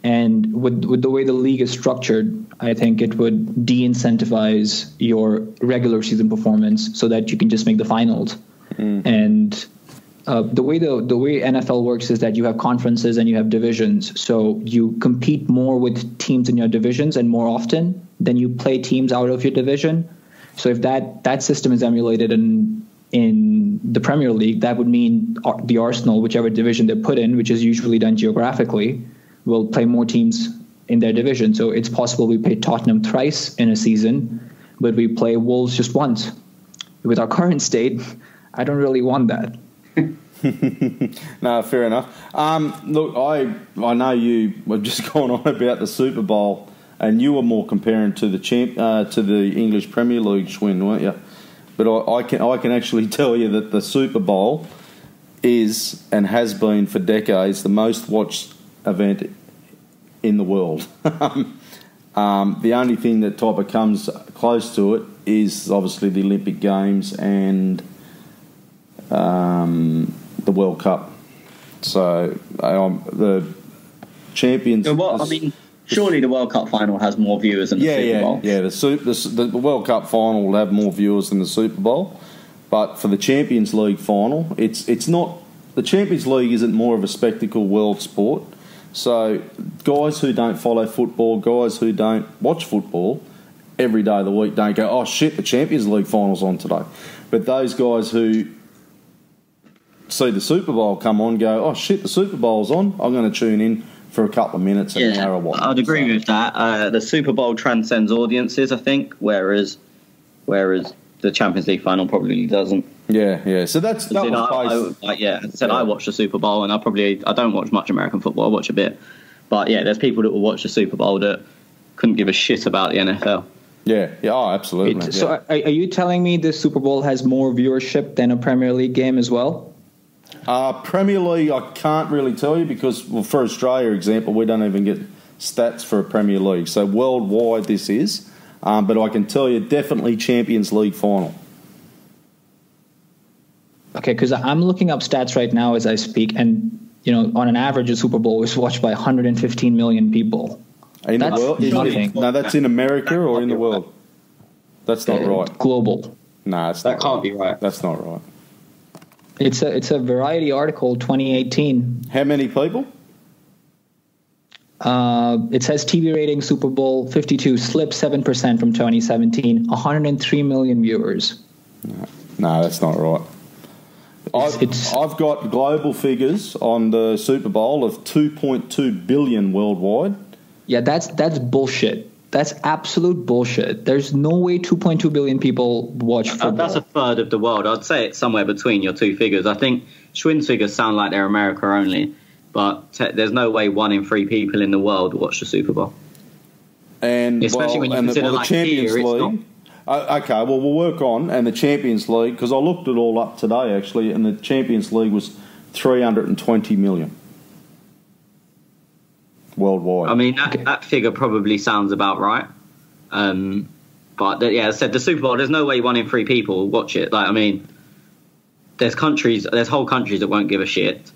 And with the way the league is structured, I think it would de-incentivize your regular season performance so that you can just make the finals. And the way NFL works is that you have conferences and you have divisions. So you compete more with teams in your divisions and more often than you play teams out of your division. So if that system is emulated in the Premier League, that would mean the Arsenal, whichever division they're put in, which is usually done geographically, will play more teams in their division. So it's possible we play Tottenham thrice in a season, but we play Wolves just once. With our current state, I don't really want that. No, fair enough. Look, I know you have just gone on about the Super Bowl, and you were more comparing to the English Premier League, Schwinn, weren't you? But I can actually tell you that the Super Bowl is and has been for decades the most watched event in the world. The only thing that type of comes close to it is obviously the Olympic Games and the World Cup. So the champions. Surely the World Cup final has more viewers than the Super Bowl. Yeah, the World Cup final will have more viewers than the Super Bowl, but for the Champions League final, it's not. The Champions League isn't more of a spectacle world sport. So guys who don't follow football, guys who don't watch football every day of the week don't go, oh shit, the Champions League final's on today. But those guys who see the Super Bowl come on go, oh shit, the Super Bowl's on, I'm going to tune in for a couple of minutes and an hour watch. I'd agree with that. The Super Bowl transcends audiences, I think, whereas the Champions League final probably doesn't. Yeah. So that was as I said, I watch the Super Bowl, and I don't watch much American football. I watch a bit, but there's people that will watch the Super Bowl that couldn't give a shit about the NFL. Yeah. Oh, absolutely. So, are you telling me the Super Bowl has more viewership than a Premier League game as well? Premier League, I can't really tell you because, well, for Australia, example, we don't even get stats for a Premier League. So worldwide, this is, but I can tell you definitely Champions League final. Okay, because I'm looking up stats right now as I speak, and on an average, a Super Bowl is watched by 115 million people. In the world? No, that's in America or in the world? That's not right. Global. No, that can't be right. That's not right. It's a Variety article, 2018. How many people? It says TV rating Super Bowl 52 slipped 7% from 2017, 103 million viewers. No, that's not right. I've got global figures on the Super Bowl of 2.2 billion worldwide. Yeah, that's bullshit. That's absolute bullshit. There's no way 2.2 billion people watch football. That's a third of the world. I'd say it's somewhere between your two figures. I think Schwinn's figures sound like they're America only, but there's no way 1 in 3 people in the world watch the Super Bowl. And especially when you consider the Champions League. Okay, well, we'll work on, and the Champions League, because I looked it all up today, actually, and the Champions League was 320 million worldwide. I mean, that figure probably sounds about right. But, as I said, the Super Bowl, there's no way 1 in 3 people watch it. There's whole countries that won't give a shit.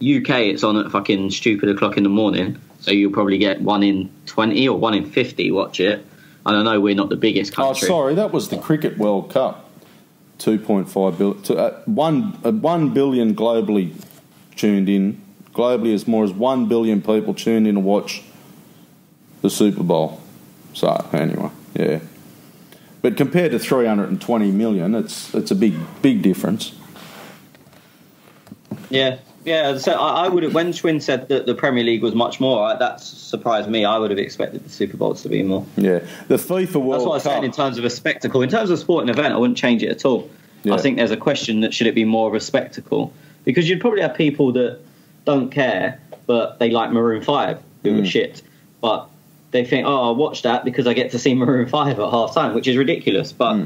UK, it's on at fucking stupid o'clock in the morning, so you'll probably get 1 in 20 or 1 in 50 watch it. And I know we're not the biggest country. Oh, sorry, that was the Cricket World Cup. 2.5 billion, 1 billion globally tuned in. Globally, as more as 1 billion people tuned in to watch the Super Bowl. So anyway, yeah. But compared to 320 million, it's a big difference. Yeah. So I would have, when Schwinn said that the Premier League was much more, that surprised me. I would have expected the Super Bowl to be more. Yeah, the FIFA World Cup. That's what I was saying in terms of a spectacle. In terms of sporting event, I wouldn't change it at all. Yeah. I think there's a question that should it be more of a spectacle, because you'd probably have people that don't care, but they like Maroon 5, who are shit, but they think, oh, I'll watch that because I get to see Maroon 5 at half time, which is ridiculous. But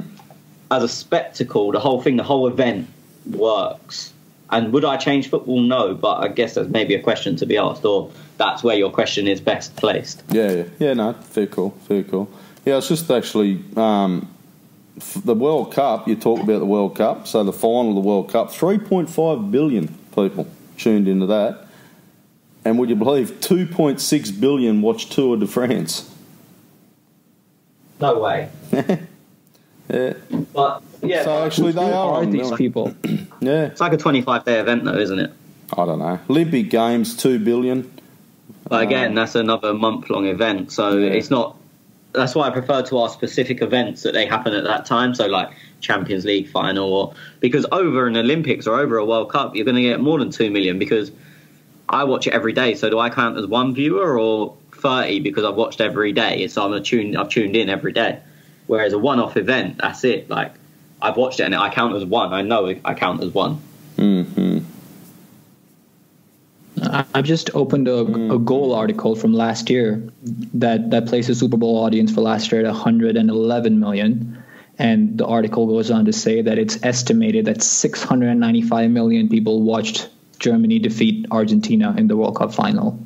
as a spectacle, the whole event works. And would I change football? No, but I guess there's maybe a question to be asked, or that's where your question is best placed. Yeah, no, fair call. Yeah, it's just actually the World Cup. You talk about the World Cup, so the final of the World Cup, 3.5 billion people tuned into that, and would you believe 2.6 billion watched Tour de France? No way. Yeah. But yeah, so actually they are these people. Yeah, it's like a 25-day event, though, isn't it? I don't know. Olympic Games, 2 billion. But again, that's another month-long event, so it's not. That's why I prefer to ask specific events that they happen at that time. So like Champions League final, because over an Olympics or over a World Cup, you're going to get more than 2 million, because I watch it every day. So do I count as one viewer or 30 because I've watched every day? So I've tuned in every day. Whereas a one-off event, that's it. Like, I've watched it and I count as one. I know I count as one. Mm-hmm. I've just opened a goal article from last year that placed the Super Bowl audience for last year at 111 million. And the article goes on to say that it's estimated that 695 million people watched Germany defeat Argentina in the World Cup final.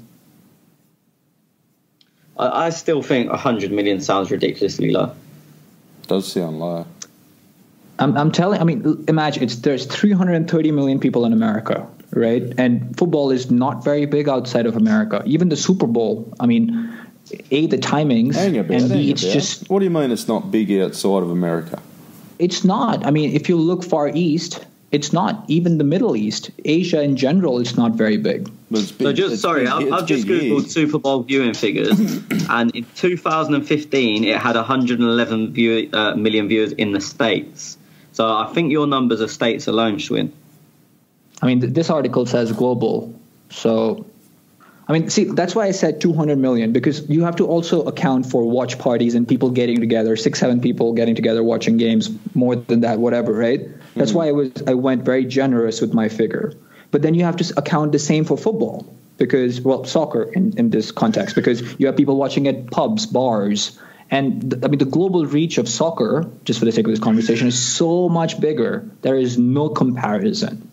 I still think 100 million sounds ridiculously low. Does sound low. Imagine there's 330 million people in America, right? And football is not very big outside of America. Even the Super Bowl, A, the timings, and B, it's just... What do you mean it's not big outside of America? It's not. If you look far east, it's not. Even the Middle East, Asia in general, it's not very big. So I've just Googled Super Bowl viewing figures, and in 2015 it had 111 million viewers in the States. So I think your numbers are States alone, Schwinn. This article says global. So, that's why I said 200 million, because you have to also account for watch parties and people getting together, 6-7 people getting together watching games, more than that, whatever, right? That's why I went very generous with my figure. But then you have to account the same for football, because, soccer in this context, because you have people watching at pubs, bars. And the global reach of soccer, just for the sake of this conversation, is so much bigger. There is no comparison.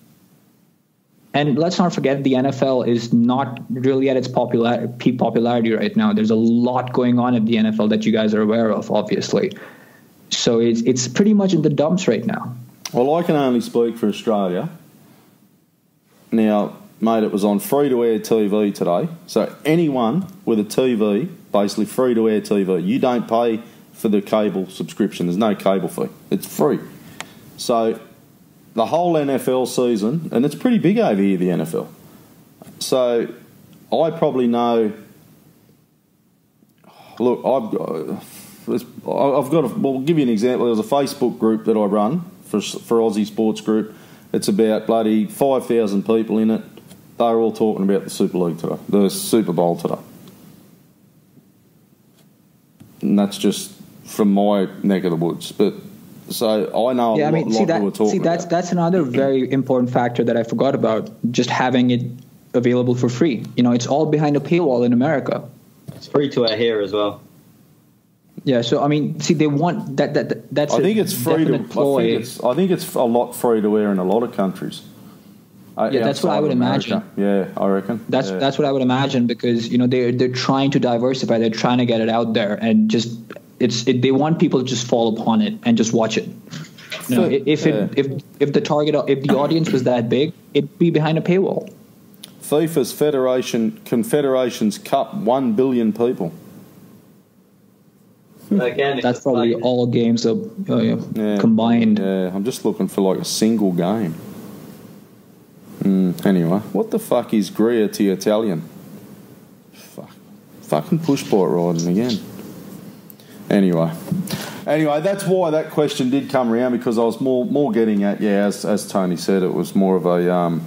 And let's not forget, the NFL is not really at its peak popularity right now. There's a lot going on at the NFL that you guys are aware of, obviously. So it's pretty much in the dumps right now. Well, I can only speak for Australia. Now, mate, it was on free-to-air TV today. So anyone with a TV, basically free-to-air TV, you don't pay for the cable subscription. There's no cable fee. It's free. So the whole NFL season, and it's pretty big over here, the NFL. So I probably know... Look, I've got I'll give you an example. There's a Facebook group that I run for Aussie Sports Group. It's about bloody 5,000 people in it. They're all talking about the Super League today, the Super Bowl today. And that's just from my neck of the woods. But so I know a lot who are talking about. That's another very important factor that I forgot about, just having it available for free. It's all behind a paywall in America. It's free to air here as well. Yeah, so they want that. That's I think it's free to ploy. I think it's a lot free to air in a lot of countries. Yeah, that's what I would imagine. Yeah, I reckon. That's what I would imagine, because they're trying to diversify. They're trying to get it out there, and just they want people to just fall upon it and just watch it. If the audience was that big, it'd be behind a paywall. FIFA's Confederations Cup, 1 billion people. Again, that's probably all games combined. Yeah, I'm just looking for like a single game. Anyway, what the fuck is Grioti Italian? fucking push bike riding again. Anyway, that's why that question did come around, because I was more getting at, as Tony said, it was more of a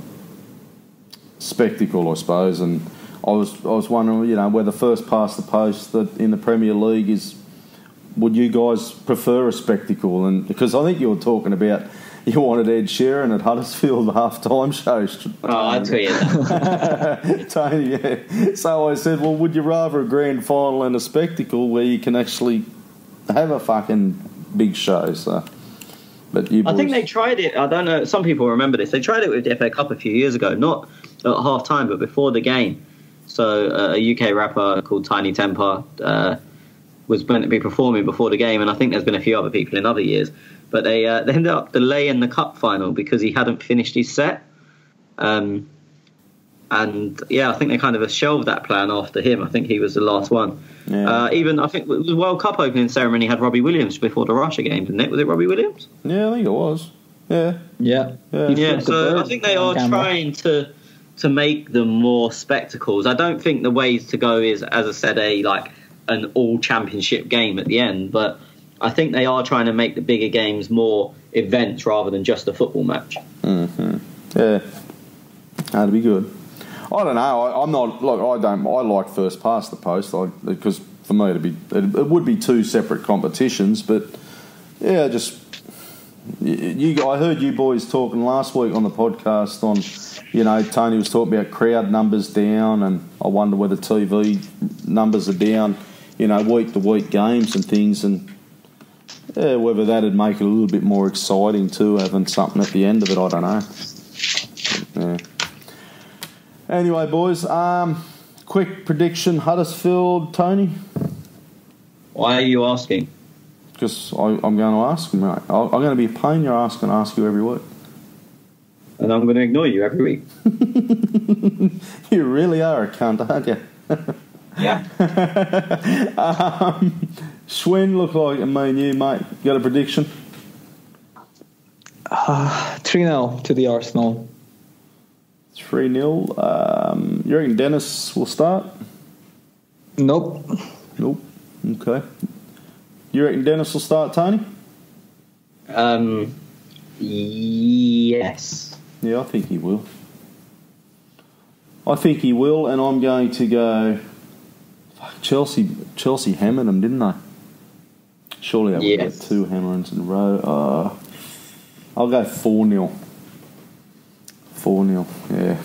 spectacle, I suppose, and I was wondering, whether first past the post that in the Premier League would you guys prefer a spectacle? And because I think you were talking about you wanted Ed Sheeran at Huddersfield half-time show. I'll tell you that. Tony, yeah. So I said, well, would you rather a grand final and a spectacle where you can actually have a fucking big show? So, but you boys, I think they tried it. I don't know. Some people remember this. They tried it with the FA Cup a few years ago, not at half-time, but before the game. So a UK rapper called Tiny Temper was meant to be performing before the game, and I think there's been a few other people in other years. But they ended up delaying the cup final because he hadn't finished his set. And I think they kind of shelved that plan after him. I think he was the last one. Yeah. Even I think the World Cup opening ceremony had Robbie Williams before the Russia game, didn't it? Was it Robbie Williams? Yeah, I think it was. Yeah. So I think they are trying to make them more spectacles. I don't think the way to go is, as I said, an all championship game at the end, but I think they are trying to make the bigger games more events rather than just a football match. Mm-hmm. Yeah, that'd be good. I don't know. I'm not like I like first past the post because for me it would be two separate competitions. But yeah, I heard you boys talking last week on the podcast on, Tony was talking about crowd numbers down, and I wonder whether TV numbers are down, week to week games and things, and yeah, whether that'd make it a little bit more exciting too, having something at the end of it. I don't know. Yeah. Anyway, boys, quick prediction: Huddersfield, Tony. Why are you asking? Because I'm going to ask, mate. I'm going to be a pain in your ass and ask you every week. And I'm going to ignore you every week. You really are a cunt, aren't you? Yeah. Schwinn, look like me and you, mate. Got a prediction? 3-0 to the Arsenal. 3-0. You reckon Dennis will start? Nope. Okay. You reckon Dennis will start, Tony? Yes. Yeah, I think he will. And I'm going to go... Chelsea hammered them, didn't they? Surely they would get two hammerings in a row. I'll go 4-0. 4-0, yeah.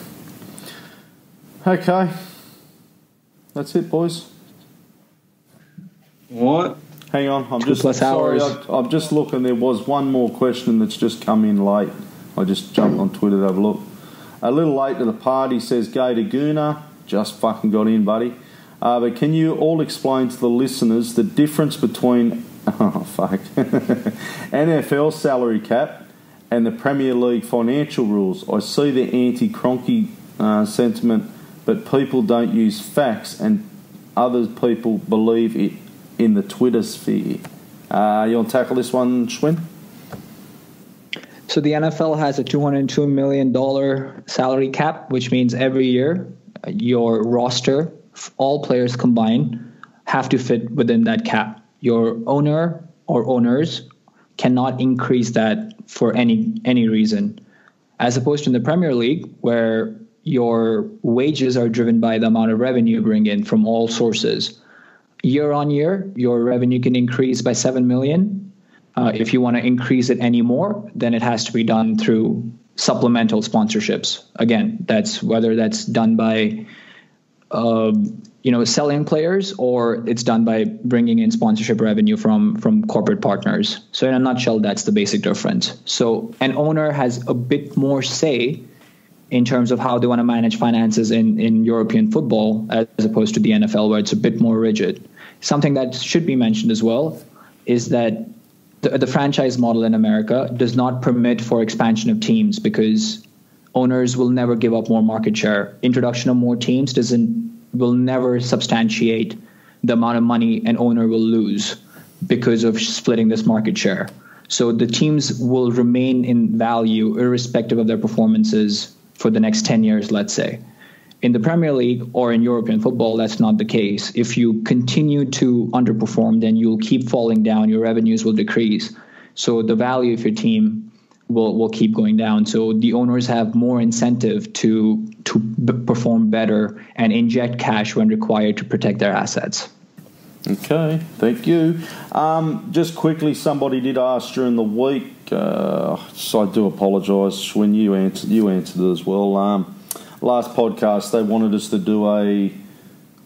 Okay. That's it, boys. What? Hang on, I'm 2+ just sorry. hours. I'm just looking. There was one more question that's just come in late. I just jumped on Twitter to have a look. A little late to the party, says Gator Guna. Just fucking got in, buddy. But can you all explain to the listeners the difference between NFL salary cap and the Premier League financial rules? I see the anti-Kroenke sentiment, but people don't use facts, and other people believe it in the Twitter sphere. You want to tackle this one, Schwinn? So the NFL has a $202 million salary cap, which means every year your roster, all players combined, have to fit within that cap. Your owner or owners cannot increase that for any reason. As opposed to in the Premier League, where your wages are driven by the amount of revenue you bring in from all sources. Year on year, your revenue can increase by 7 million. If you want to increase it any more, then it has to be done through supplemental sponsorships. Again, that's whether that's done by selling players, or it's done by bringing in sponsorship revenue from corporate partners. So in a nutshell, that's the basic difference. So an owner has a bit more say in terms of how they want to manage finances in European football as opposed to the NFL, where it's a bit more rigid. Something that should be mentioned as well is that the franchise model in America does not permit for expansion of teams, because owners will never give up more market share. Introduction of more teams will never substantiate the amount of money an owner will lose because of splitting this market share. So the teams will remain in value irrespective of their performances for the next 10 years, let's say. In the Premier League or in European football, that's not the case. If you continue to underperform, then you'll keep falling down. Your revenues will decrease. So the value of your team will keep going down. So the owners have more incentive to perform better and inject cash when required to protect their assets. Okay, thank you. Just quickly, somebody did ask during the week, so I do apologise, Schwinn, you answered it as well. Last podcast, they wanted us to do a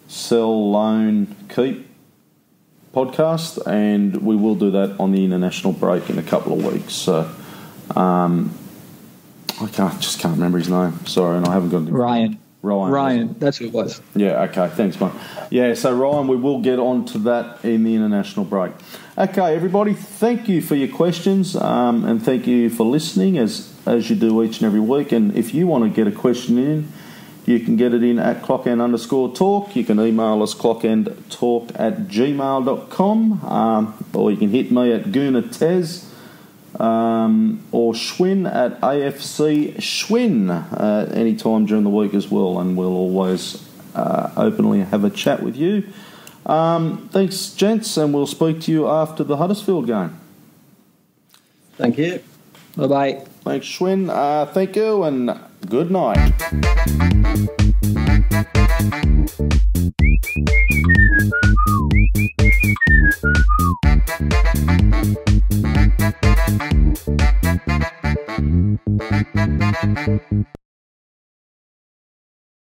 sell, loan, keep podcast, and we will do that on the international break in a couple of weeks. So, I just can't remember his name. Sorry, and I haven't got Ryan, that's who it was. Yeah, okay, thanks, mate. Yeah, so Ryan, we will get on to that in the international break. Okay, everybody, thank you for your questions, and thank you for listening as you do each and every week. And if you want to get a question in, you can get it in at clockend_talk. You can email us clockendtalk@gmail.com, or you can hit me at Gunatez, or Schwinn at AFC Schwinn any time during the week as well, and we'll always openly have a chat with you. Thanks, gents, and we'll speak to you after the Huddersfield game. Thank you. Bye-bye. Thanks, Schwinn. Thank you, and good night.